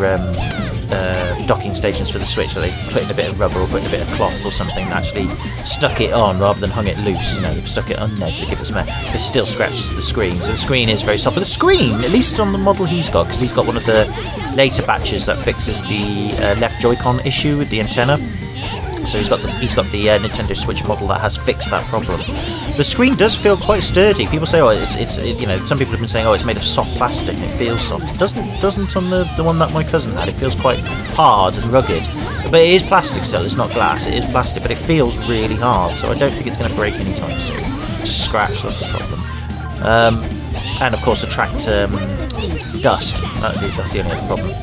docking stations for the Switch, so they put in a bit of rubber or put in a bit of cloth or something and actually stuck it on rather than hung it loose. You know, you've stuck it on there to give it some air. It still scratches the screen, so the screen is very soft. But the screen, at least on the model he's got, because he's got one of the later batches that fixes the left Joy-Con issue with the antenna. So he's got the Nintendo Switch model that has fixed that problem. The screen does feel quite sturdy. People say, oh, it's you know, some people have been saying, oh, it's made of soft plastic and it feels soft. It doesn't on the one that my cousin had. It feels quite hard and rugged. But it is plastic still. It's not glass. It is plastic, but it feels really hard. So I don't think it's going to break anytime soon. Just scratch. That's the problem. And of course, attract dust. That's the only other problem.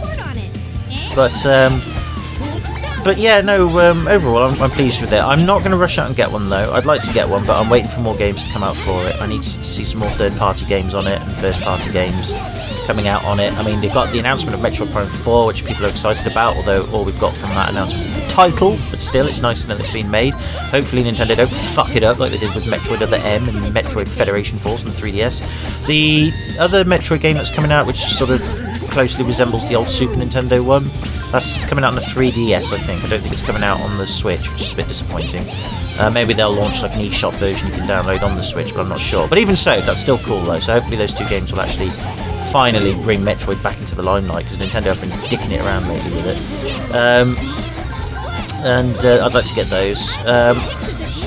But yeah, no, overall I'm pleased with it. I'm not going to rush out and get one though. I'd like to get one, but I'm waiting for more games to come out for it. I need to see some more third-party games on it and first-party games coming out on it. I mean, they've got the announcement of Metroid Prime 4, which people are excited about, although all we've got from that announcement is the title, but still, it's nice to know that it's been made. Hopefully Nintendo don't fuck it up like they did with Metroid Other M and Metroid Federation Force on the 3DS. The other Metroid game that's coming out, which sort of closely resembles the old Super Nintendo one, that's coming out on the 3DS, I think. I don't think it's coming out on the Switch, which is a bit disappointing. Maybe they'll launch like an eShop version you can download on the Switch, but I'm not sure. But even so, that's still cool though, so hopefully those two games will actually finally bring Metroid back into the limelight, because Nintendo have been dicking it around lately with it. I'd like to get those.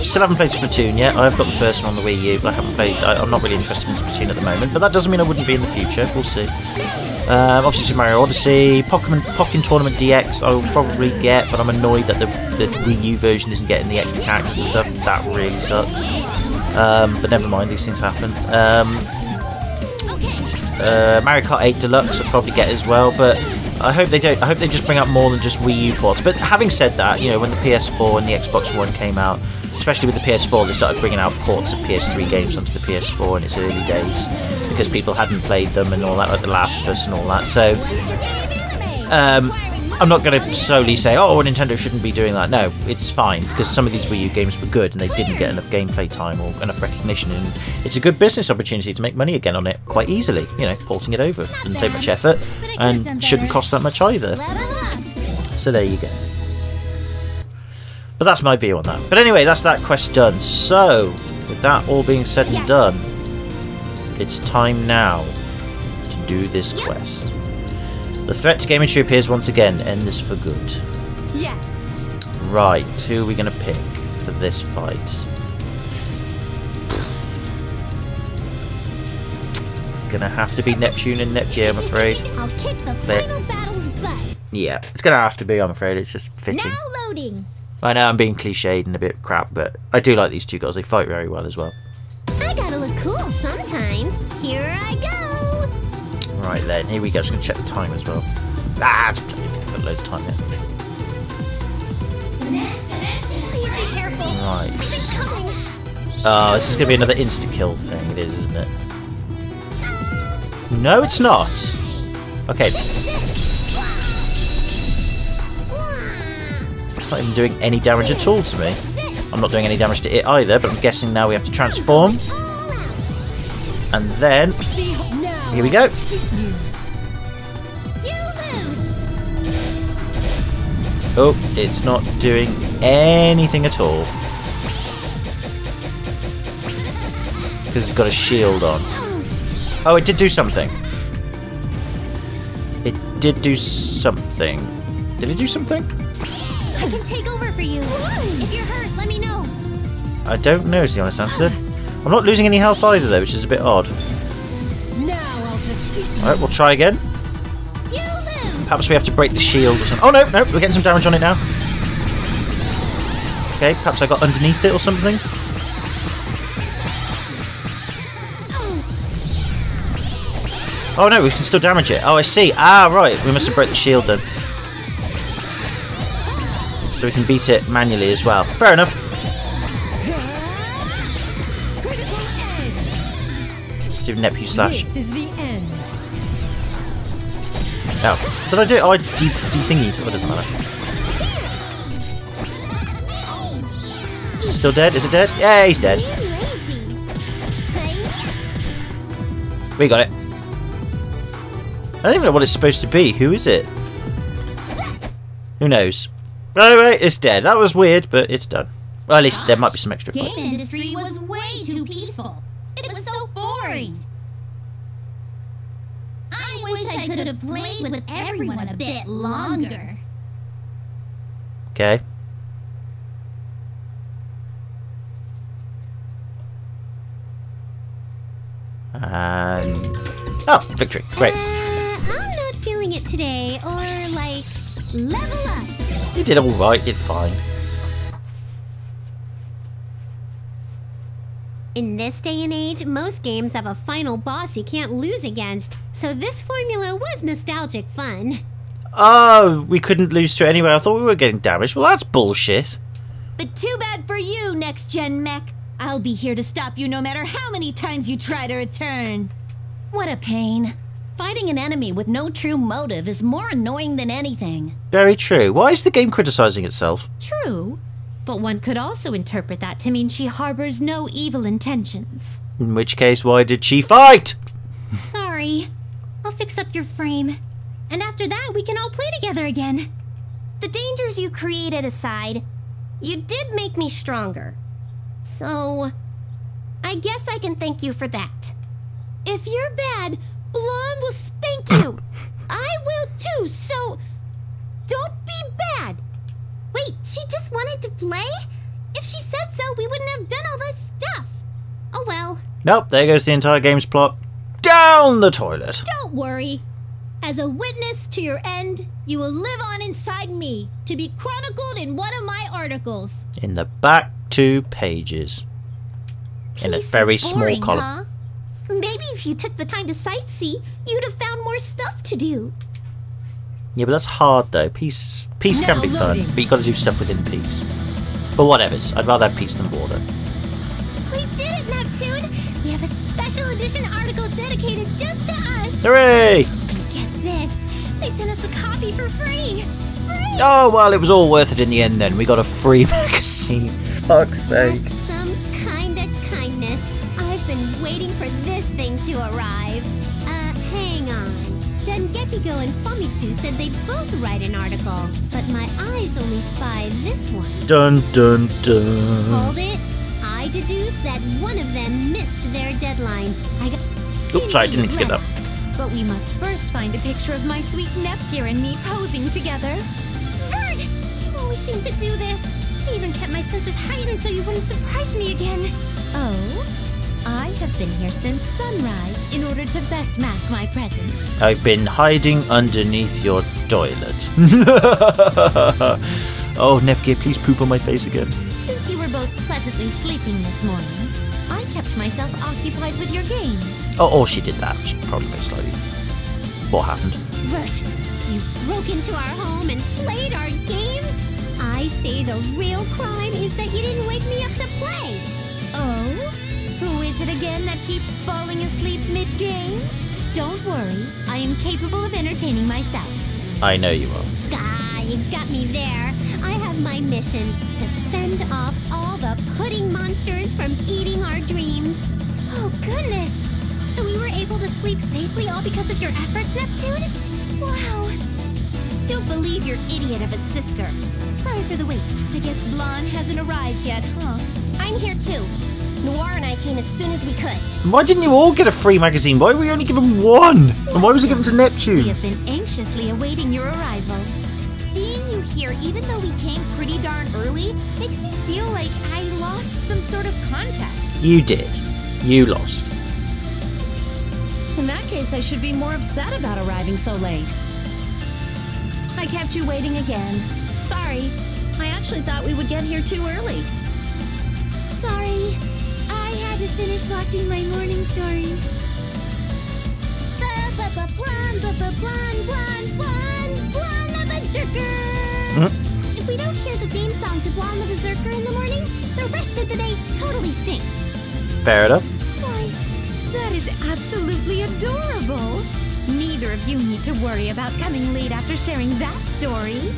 Still haven't played Splatoon yet. I've got the first one on the Wii U, but I haven't played. I'm not really interested in Splatoon at the moment, but that doesn't mean I wouldn't be in the future. We'll see. Obviously Super Mario Odyssey, Pokken Tournament DX I will probably get, but I'm annoyed that the Wii U version isn't getting the extra characters and stuff. That really sucks. But never mind, these things happen. Mario Kart 8 Deluxe I'll probably get as well, but I hope they don't. I hope they just bring out more than just Wii U ports. But having said that, you know, when the PS4 and the Xbox One came out, especially with the PS4, they started bringing out ports of PS3 games onto the PS4 in its early days, because people hadn't played them and all that, like The Last of Us and all that. So I'm not going to solely say, oh, Nintendo shouldn't be doing that. No, it's fine, because some of these Wii U games were good and they didn't get enough gameplay time or enough recognition, and it's a good business opportunity to make money again on it quite easily. You know, porting it over doesn't take much effort and shouldn't cost that much either. So there you go. But that's my view on that. But anyway, that's that quest done. So, with that all being said and done, it's time now to do this quest. The threat to game industry appears once again. End this for good. Yes. Right, who are we going to pick for this fight? It's going to have to be Neptune and Neptune, I'm afraid. I'll kick the final battle's butt. Yeah, it's going to have to be, I'm afraid. It's just fitting. Now loading. I know I'm being cliched and a bit crap, but I do like these two girls. They fight very well as well. I gotta look cool sometimes. Here I go. Right then, here we go. Just going to check the time as well. Just got loads of time yet. Please be careful. Right. Oh, this is going to be another insta-kill thing. It is, isn't it? No, it's not. Okay. It's not even doing any damage at all to me. I'm not doing any damage to it either, but I'm guessing now we have to transform. And then... here we go. Oh, it's not doing anything at all. Because it's got a shield on. Oh, it did do something. It did do something. Did it do something? I can take over for you. If you're hurt, let me know. I don't know is the honest answer. I'm not losing any health either though, which is a bit odd. Alright, we'll try again. Perhaps we have to break the shield or something. Oh no, we're getting some damage on it now. Okay, perhaps I got underneath it or something. Oh no, we can still damage it. Oh, I see. Ah, right. We must have broke the shield then. So we can beat it manually as well. Fair enough. Let's do Neptune Slash. This is the end. Oh, what did I do? Oh, I de-thingied. Oh, it doesn't matter. Still dead? Is it dead? Yeah, he's dead. We got it. I don't even know what it's supposed to be. Who is it? Who knows? Anyway, it's dead. That was weird, but it's done. Well, at least there might be some extra fun. Game industry was way too peaceful. It was so boring. I wish I could have played with everyone a bit longer. Okay. And... oh, victory. Great. I'm not feeling it today. Or, like, level up. You did alright, did fine. In this day and age, most games have a final boss you can't lose against. So this formula was nostalgic fun. Oh, we couldn't lose to it anyway. I thought we were getting damaged. Well, that's bullshit. But too bad for you, Next Gen Mech. I'll be here to stop you no matter how many times you try to return. What a pain. Fighting an enemy with no true motive is more annoying than anything. Very true. Why is the game criticizing itself? True. But one could also interpret that to mean she harbors no evil intentions. In which case, why did she fight? Sorry. I'll fix up your frame. And after that, we can all play together again. The dangers you created aside, you did make me stronger. So, I guess I can thank you for that. If you're bad, Blonde will spank you. I will too, so don't be bad. Wait, she just wanted to play? If she said so, we wouldn't have done all this stuff. Oh well. Nope, there goes the entire game's plot. Down the toilet. Don't worry. As a witness to your end, you will live on inside me, to be chronicled in one of my articles. In the back 2 pages. In a very small column. Huh? Maybe if you took the time to sightsee, you'd have found more stuff to do. Yeah, but that's hard though. Peace can be fun, but you got to do stuff within peace. But whatever's. I'd rather have peace than water. We did it, Neptune! We have a special edition article dedicated just to us. Hooray! And get this, they sent us a copy for free. Free! Oh well, it was all worth it in the end. Then we got a free magazine. Fuck's sake. That's some kind of kindness. I've been waiting for this thing to arrive. Hang on. Dengekiko and Famitsu said they'd both write an article, but my eyes only spy this one. Dun dun dun. Hold it. I deduce that one of them missed their deadline. Oops, sorry, I didn't mean to skip that. But we must first find a picture of my sweet Nepgear and me posing together. Bird! You always seem to do this. I even kept my senses heightened so you wouldn't surprise me again. Oh? I have been here since sunrise in order to best mask my presence. I've been hiding underneath your toilet. Oh, Nepgear, please poop on my face again. Since you were both pleasantly sleeping this morning, I kept myself occupied with your games. Oh, she did that. She probably most likely. What happened? Bert, you broke into our home and played our games? I say the real crime is that you didn't wake me up to play. Oh? Who is it again that keeps falling asleep mid-game? Don't worry, I am capable of entertaining myself. I know you are. Ah, you got me there. I have my mission to fend off all the pudding monsters from eating our dreams. Oh, goodness! So we were able to sleep safely all because of your efforts, Neptune? Wow! Don't believe your idiot of a sister. Sorry for the wait. I guess Blonde hasn't arrived yet, huh? I'm here too. Noir and I came as soon as we could. Why didn't you all get a free magazine? Why were we only given one? And why was it given to We Neptune? have been anxiously awaiting your arrival. Seeing you here, even though we came pretty darn early, makes me feel like I lost some sort of contact. You did. You lost. In that case, I should be more upset about arriving so late. I kept you waiting again. Sorry. I actually thought we would get here too early. Sorry. I had to finish watching my morning stories. The Blonde the Berserker! If we don't hear the theme song to Blonde the Berserker in the morning, the rest of the day totally stinks. Fair enough. Why, that is absolutely adorable. Neither of you need to worry about coming late after sharing that story.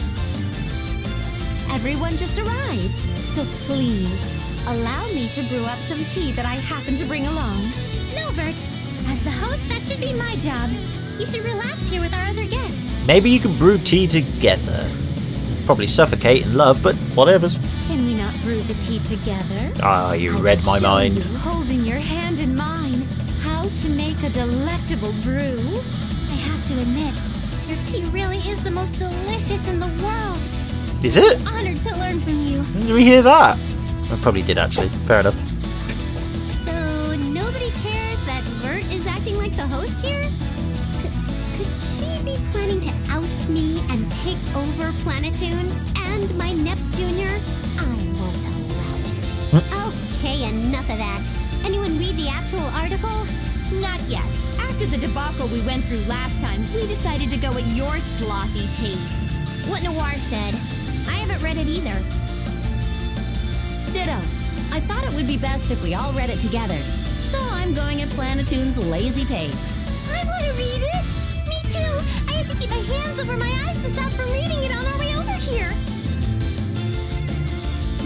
Everyone just arrived, so please, allow me to brew up some tea that I happen to bring along. No, Bert. As the host, that should be my job. You should relax here with our other guests. Maybe you can brew tea together. Probably suffocate in love, but whatever's. Can we not brew the tea together? Ah, you read my mind. You, holding your hand in mine, how to make a delectable brew. I have to admit, your tea really is the most delicious in the world. Is it? I'm honored to learn from you. Did we hear that? I probably did actually. Fair enough. So nobody cares that Bert is acting like the host here? Could she be planning to oust me and take over Planetoon and my Nep Jr.? I won't allow it. Okay, enough of that. Anyone read the actual article? Not yet. After the debacle we went through last time, we decided to go at your slothy pace. What Noir said. I haven't read it either. Ditto. I thought it would be best if we all read it together. So I'm going at Planetoon's lazy pace. I want to read it. Me too. I had to keep my hands over my eyes to stop from reading it on our way over here.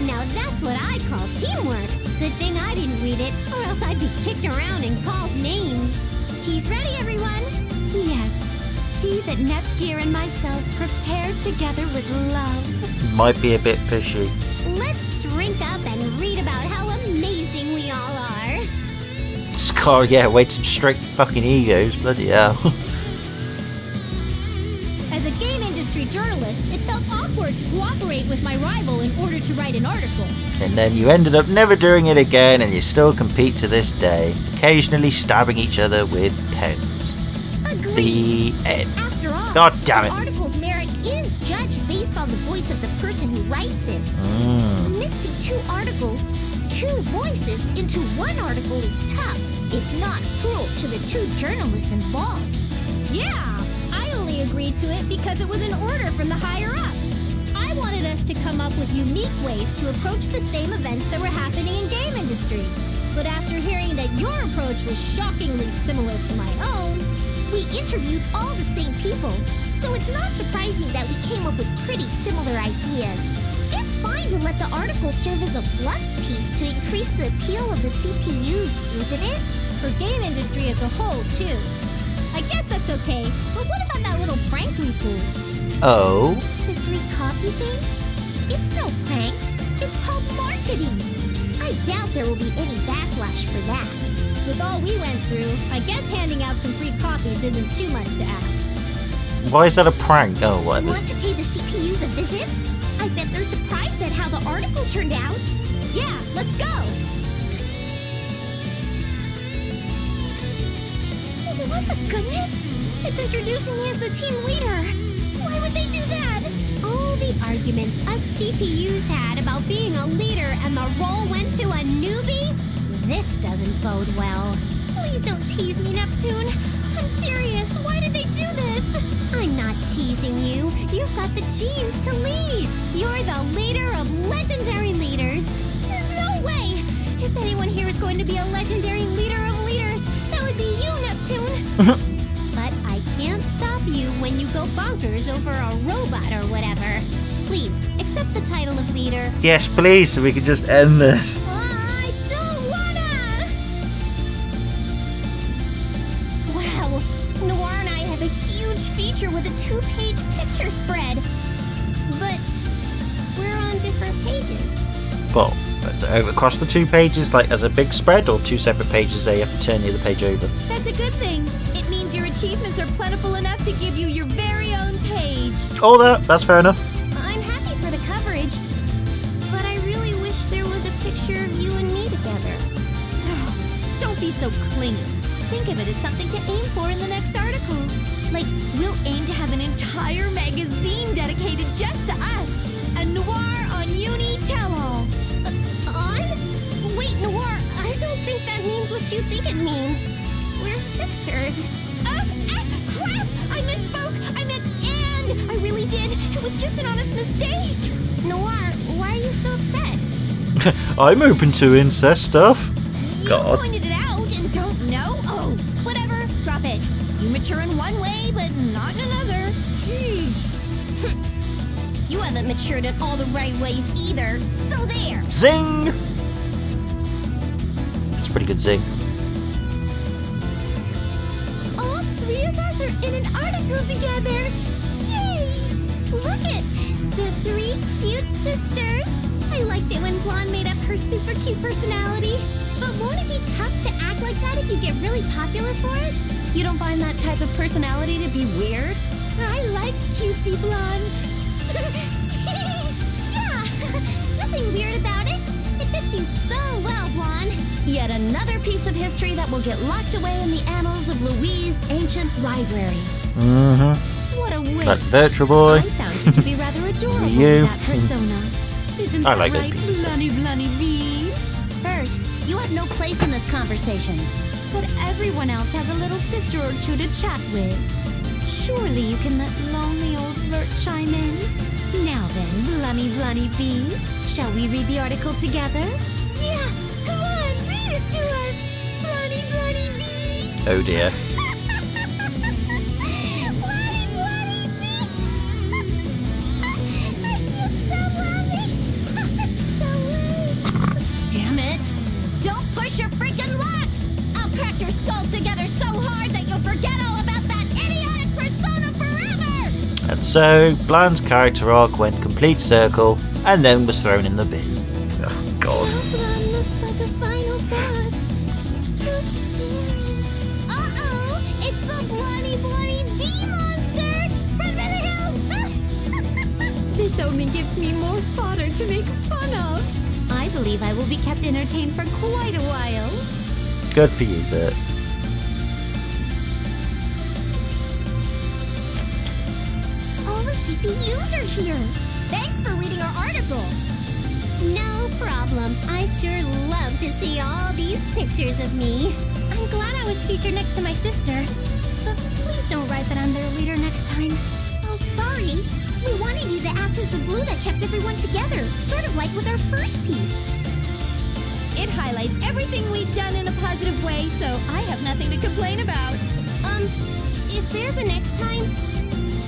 Now that's what I call teamwork. Good thing I didn't read it, or else I'd be kicked around and called names. Tea's ready, everyone. Yes. Tea that Nepgear and myself prepared together with love. Might be a bit fishy. Let's drink up and read about how amazing we all are. Scar, yeah, way to straight fucking egos, bloody hell. As a game industry journalist, it felt awkward to cooperate with my rival in order to write an article. And then you ended up never doing it again, and you still compete to this day, occasionally stabbing each other with pens. Agreed. The end. After all, God damn it. the article's merit is judged based on the voice of the person who writes it. Mixing two articles, two voices, into one article is tough, if not cruel, to the two journalists involved. Yeah, I only agreed to it because it was an order from the higher-ups. I wanted us to come up with unique ways to approach the same events that were happening in game industry. But after hearing that your approach was shockingly similar to my own, we interviewed all the same people, so it's not surprising that we came up with pretty similar ideas. It's fine to let the article serve as a blunt piece to increase the appeal of the CPUs, isn't it? For game industry as a whole, too. I guess that's okay, but what about that little prank we pulled? Oh? The free copy thing? It's no prank. It's called marketing. I doubt there will be any backlash for that. With all we went through, I guess handing out some free copies isn't too much to ask. Why is that a prank? Oh, whatever. Want to pay the CPUs a visit? I bet they're surprised at how the article turned out. Yeah, let's go! What the goodness? It's introducing me as the team leader. Why would they do that? All the arguments us CPUs had about being a leader and the role went to a newbie? This doesn't bode well. Please don't tease me, Neptune. I'm serious. Why did they do this? I'm not teasing you. You've got the genes to lead. You're the leader of legendary leaders. No way! If anyone here is going to be a legendary leader of leaders, that would be you, Neptune. But I can't stop you when you go bonkers over a robot or whatever. Please, accept the title of leader. Yes, please, so we can just end this. I don't wanna! Wow, Noir and I have a huge feature with a 2-page picture spread. But we're on different pages. Well, across the 2 pages, like as a big spread, or 2 separate pages there you have to turn the other page over? That's a good thing. It means your achievements are plentiful enough to give you your very own page. Oh, that's fair enough. I'm happy for the coverage, but I really wish there was a picture of you and me together. Don't be so clingy. Think of it as something to aim for in the next article. Like, we'll aim to have an entire magazine dedicated just to us. A Noir on Uni Tell-All. On? Wait, Noir, I don't think that means what you think it means. We're sisters. Crap! I misspoke! I meant and! I really did! It was just an honest mistake! Noir, why are you so upset? I'm open to incest stuff. You God. pointed it out and don't know? Oh, whatever. Drop it. You mature in one way, but not in another. You haven't matured in all the right ways either. So there. Zing! It's a pretty good zing. All three of us are in an article together. Yay! Look it. The three cute sisters. I liked it when Blonde made up her super cute personality. But won't it be tough to act like that if you get really popular for it? You don't find that type of personality to be weird? I like cutesy Blonde. Yeah, nothing weird about it. It fits you so well, Blonde. Yet another piece of history that will get locked away in the annals of Louise' ancient library. Mm-hmm. What a waste. That Virtual Boy. I found you to be rather adorable You. in that persona. Isn't I that like those right, pieces. Blunny Bee? Bert, you have no place in this conversation. But everyone else has a little sister or two to chat with. Surely you can let lonely old Vert chime in. Now then, Blunny Bee, shall we read the article together? Yeah, come on, read it to us, Blunny Bee. Oh dear. Damn it! Don't push your freaking luck! I'll crack your skulls together so hard that you'll forget all about that idiotic persona forever! And so, Bland's character arc went complete circle and then was thrown in the bin. Oh, God. Blonde looks like a final boss. So scary. Uh-oh! It's the Bloody Bee monster! From the hills! This only gives me more fodder to make fun of. I believe I will be kept entertained for quite a while. Good for you, Bert. All the CPUs are here! Thanks for reading our article! No problem. I sure love to see all these pictures of me. I'm glad I was featured next to my sister. But please don't write that I'm their leader next time. Oh, sorry. We wanted you to act as the glue that kept everyone together, sort of like with our first piece. It highlights everything we've done in a positive way, so I have nothing to complain about. If there's a next time,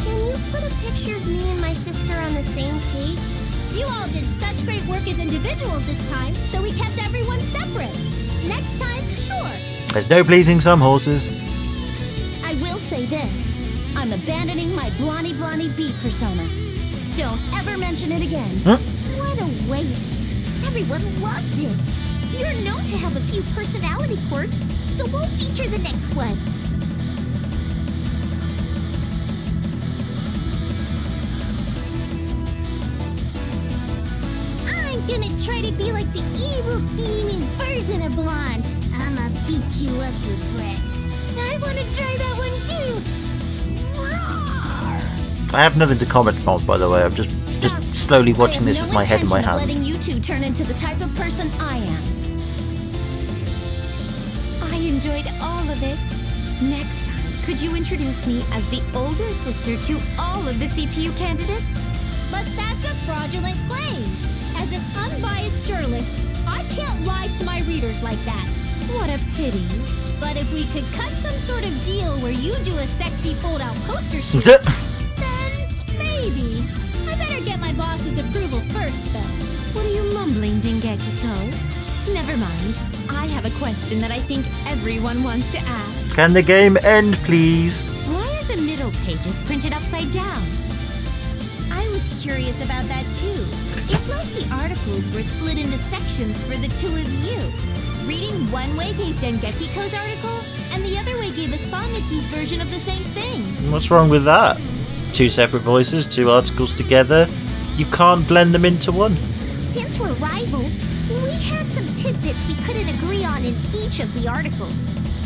Can you put a picture of me and my sister on the same page? you all did such great work as individuals this time, so we kept everyone separate. Next time, sure. There's no pleasing some horses. I will say this. I'm abandoning my Blonny Bee persona. Don't ever mention it again. Huh? What a waste. Everyone loved it. You're known to have a few personality quirks, so we'll feature the next one. I'm gonna try to be like the evil demon version of Blonde. I'ma beat you up with breaths. I wanna try that one too. Roar! I have nothing to comment on, by the way. I'm just slowly watching this with my head in my I have no hands. intention of letting you two turn into the type of person I am. I enjoyed all of it. Next time, could you introduce me as the older sister to all of the CPU candidates? But that's a fraudulent claim. As an unbiased journalist, I can't lie to my readers like that. What a pity. But if we could cut some sort of deal where you do a sexy fold-out poster shoot, Duh. then maybe. I better get my boss's approval first, though. What are you mumbling, Dingekiko? Never mind. I have a question that I think everyone wants to ask. Can the game end, please? Why are the middle pages printed upside down? I was curious about that, too. It's like the articles were split into sections for the two of you. Reading one way gave Dengekiko's article, and the other way gave us Famitsu's version of the same thing. What's wrong with that? Two separate voices, two articles together. You can't blend them into one. Since we're rivals, we had some tidbits we couldn't agree on in each of the articles.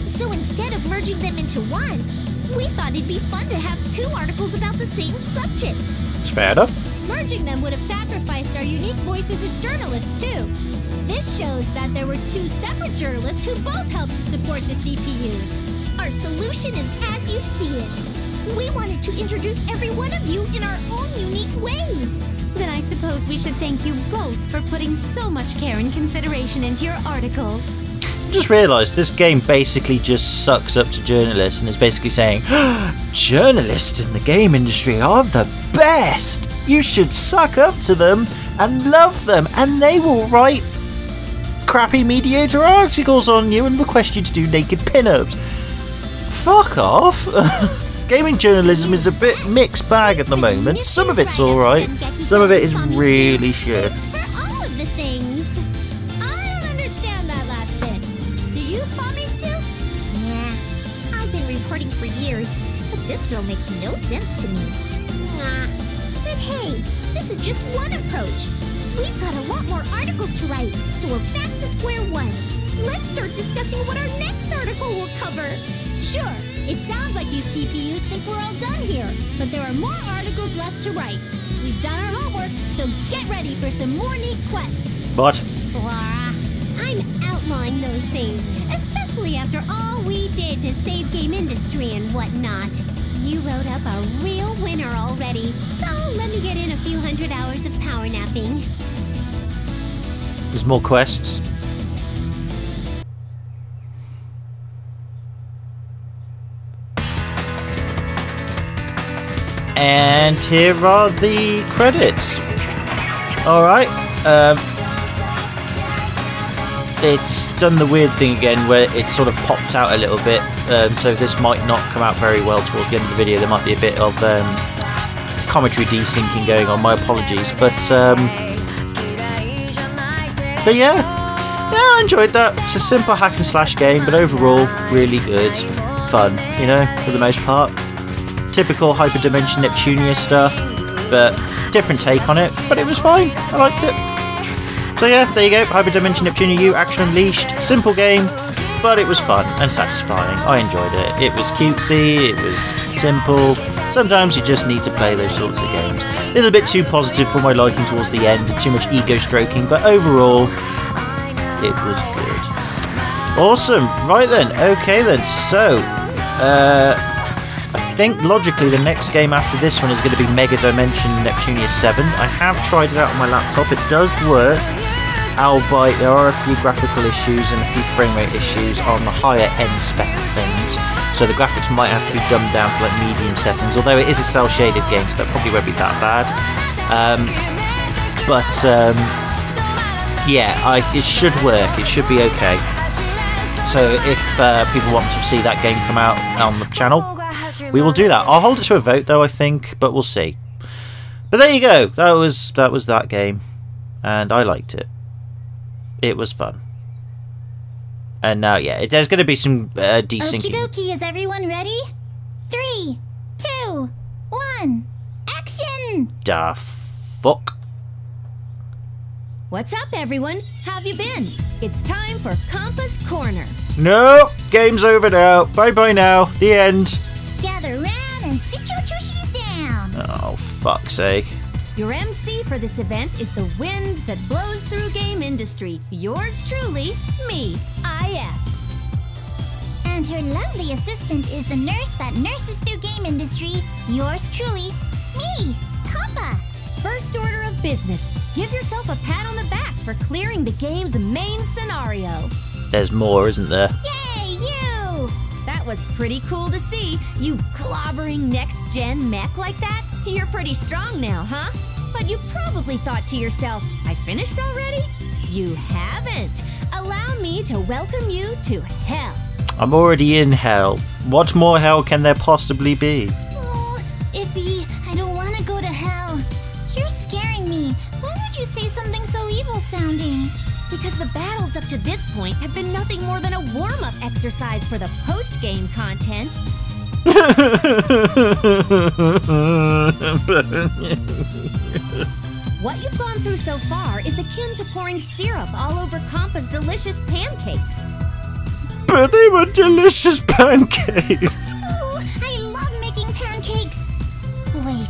So instead of merging them into one, we thought it'd be fun to have two articles about the same subject. It's fair enough. Merging them would have sacrificed our unique voices as journalists, too. This shows that there were two separate journalists who both helped to support the CPUs. Our solution is as you see it. We wanted to introduce every one of you in our own unique ways. Then I suppose we should thank you both for putting so much care and consideration into your articles. Just realised this game basically just sucks up to journalists and is basically saying, journalists in the game industry are the best! You should suck up to them and love them, and they will write crappy mediocre articles on you and request you to do naked pin-ups. Fuck off! Gaming journalism is a bit mixed bag at the moment. Some of it's alright, some of it is really shit. For all of the things. I don't understand that last bit. Do you, Famitsu? Nah, I've been reporting for years, but this girl makes no sense to me. Nah. But hey, this is just one approach. We've got a lot more articles to write, so we're back to square one. Let's start discussing what our next article will cover. Sure. It sounds like you CPUs think we're all done here, but there are more articles left to write. We've done our homework, so get ready for some more neat quests. What? Blah. I'm outlawing those things, especially after all we did to save game industry and whatnot. You wrote up a real winner already, so let me get in a few hundred hours of power napping. There's more quests. And here are the credits. Alright. It's done the weird thing again where it sort of popped out a little bit. So this might not come out very well towards the end of the video. There might be a bit of commentary desyncing going on. My apologies. But yeah. Yeah, I enjoyed that. It's a simple hack and slash game, but overall, really good. Fun, you know, for the most part. Typical Hyperdimension Neptunia stuff, but different take on it, but it was fine. I liked it. So yeah, there you go, Hyperdimension Neptunia U, Action Unleashed. Simple game, but it was fun and satisfying. I enjoyed it. It was cutesy, it was simple. Sometimes you just need to play those sorts of games. A little bit too positive for my liking towards the end, too much ego stroking, but overall, it was good. Awesome, right then, okay then, so, I think logically the next game after this one is going to be Mega Dimension Neptunia 7. I have tried it out on my laptop. It does work, albeit there are a few graphical issues and a few frame rate issues on the higher end spec of things. So the graphics might have to be dumbed down to like medium settings, although it is a cell shaded game, so that probably won't be that bad. Yeah, it should work. It should be okay. So if people want to see that game come out on the channel, we will do that. I'll hold it to a vote though, I think, but we'll see. But there you go. That was that game, and I liked it. It was fun. And now, yeah, there's going to be some desyncing. Okie dokie, is everyone ready? 3, 2, 1, action! Da fuck. What's up, everyone? How have you been? It's time for Compass Corner. No, game's over now. Bye-bye now. The end. Gather round and sit your tushies down. Oh, fuck's sake. Your MC for this event is the wind that blows through game industry. Yours truly, me, IF. And her lovely assistant is the nurse that nurses through game industry. Yours truly, me, Kappa. First order of business. Give yourself a pat on the back for clearing the game's main scenario. There's more, isn't there? Yay, you! That was pretty cool to see. You clobbering next-gen mech like that? You're pretty strong now, huh? But you probably thought to yourself, I finished already? You haven't. Allow me to welcome you to hell. I'm already in hell. What more hell can there possibly be? Oh, Iffy, I don't want to go to hell. You're scaring me. Why would you say something so evil-sounding? Because the battles up to this point have been nothing more than a warm-up exercise for the post-game content. What you've gone through so far is akin to pouring syrup all over Compa's delicious pancakes. But they were delicious pancakes. Oh, I love making pancakes. Wait,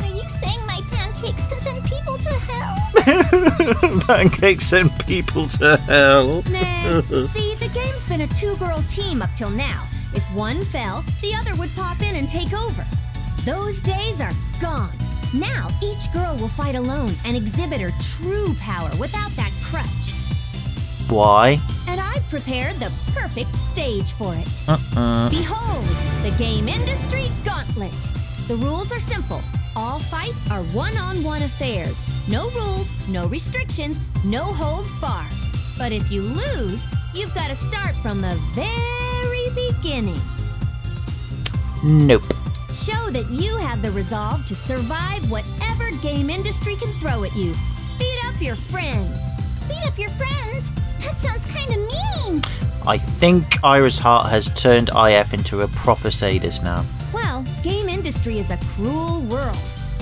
are you saying my pancakes can send people to hell? Pancakes send people to hell. Nah, see, the game's been a two-girl team up till now. If one fell, the other would pop in and take over. Those days are gone. Now, each girl will fight alone and exhibit her true power without that crutch. Why? And I've prepared the perfect stage for it. Behold, the Game Industry Gauntlet. The rules are simple. All fights are one-on-one affairs. No rules, no restrictions, no holds barred. But if you lose, you've got to start from the very beginning. Nope. Show that you have the resolve to survive whatever Game Industry can throw at you. Beat up your friends. Beat up your friends? That sounds kind of mean. I think Ira's heart has turned IF into a proper sadist now. Well, Game Industry is a cruel world.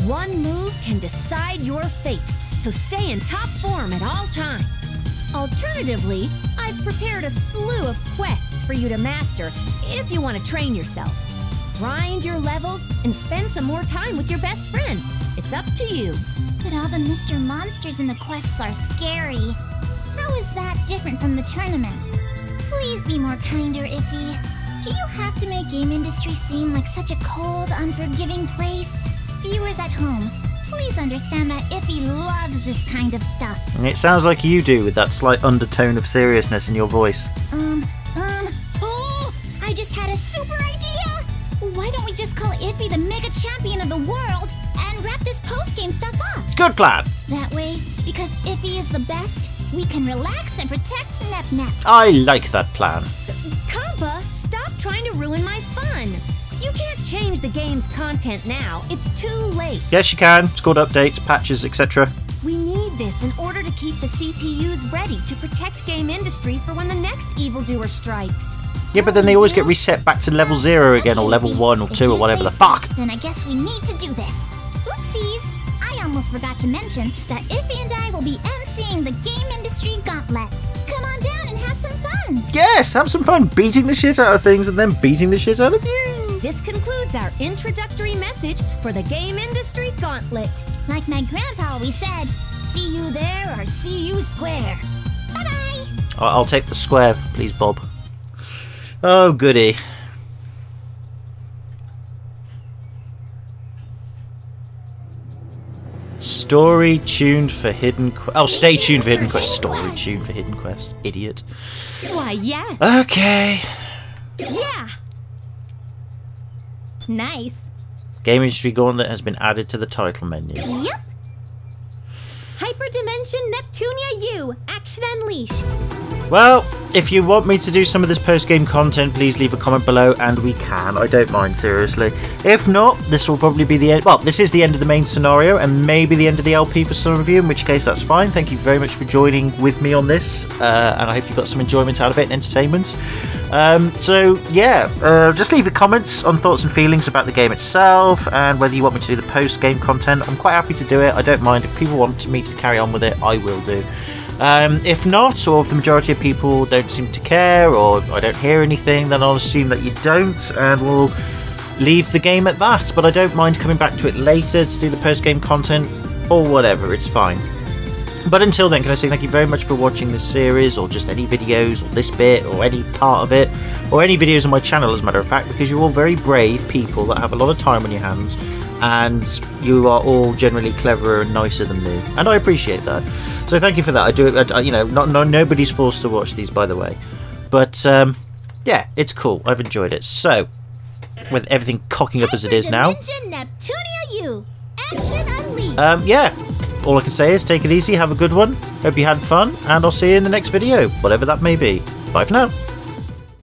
One move can decide your fate, so stay in top form at all times. Alternatively, I've prepared a slew of quests for you to master if you want to train yourself. Grind your levels and spend some more time with your best friend. It's up to you. But all the Mr. Monsters in the quests are scary. How is that different from the tournament? Please be more kinder, Iffy. Do you have to make Game Industry seem like such a cold, unforgiving place? Viewers at home, please understand that Iffy loves this kind of stuff. It sounds like you do, with that slight undertone of seriousness in your voice. Oh, I just had a super idea! Why don't we just call Iffy the Mega Champion of the world and wrap this post-game stuff up? Good plan! That way, because Iffy is the best, we can relax and protect Nep. I like that plan. Kampa, stop trying to ruin my fun. You can't change the game's content now. It's too late. Yes, you can. It's called updates, patches, etc. We need this in order to keep the CPUs ready to protect Game Industry for when the next evildoer strikes. Yeah, but then they always get reset back to level 0 again, or level 1 or 2 or whatever the fuck. Then I guess we need to do this. Oopsies! I almost forgot to mention that Iffy and I will be emceeing the Game Industry Gauntlets. Come on down and have some fun! Yes, have some fun beating the shit out of things and then beating the shit out of you. This concludes our introductory message for the Game Industry Gauntlet. Like my grandpa always said, see you there or see you square. Bye-bye! I'll take the square, please, Bob. Oh, goody. Story tuned for Hidden Quest. Oh, stay tuned for Hidden Quest. Story tuned for Hidden Quest. Idiot. Why, yes. Okay. Yeah. Nice. Game Industry Gauntlet has been added to the title menu. Yep. Hyperdimension Neptunia U. Action Unleashed. Well, if you want me to do some of this post-game content, please leave a comment below, and we can. I don't mind, seriously. If not, this will probably be the end. Well, this is the end of the main scenario, and maybe the end of the LP for some of you, in which case that's fine. Thank you very much for joining with me on this, and I hope you got some enjoyment out of it and entertainment. So, yeah, just leave your comments on thoughts and feelings about the game itself, and whether you want me to do the post-game content. I'm quite happy to do it. I don't mind. If people want me to carry on with it, I will do. If not, or if the majority of people don't seem to care, or I don't hear anything, then I'll assume that you don't, and we'll leave the game at that. But I don't mind coming back to it later to do the post-game content, or whatever, it's fine. But until then, can I say thank you very much for watching this series, or just any videos, or this bit, or any part of it, or any videos on my channel, as a matter of fact, because you're all very brave people that have a lot of time on your hands, and you are all generally cleverer and nicer than me, and I appreciate that. So thank you for that. I do it. You know, nobody's forced to watch these, by the way. But yeah, it's cool. I've enjoyed it. So, with everything cocking up as it is now, Hyperdimension Neptunia U. Action Unleashed. yeah. All I can say is take it easy, have a good one. Hope you had fun, and I'll see you in the next video, whatever that may be. Bye for now.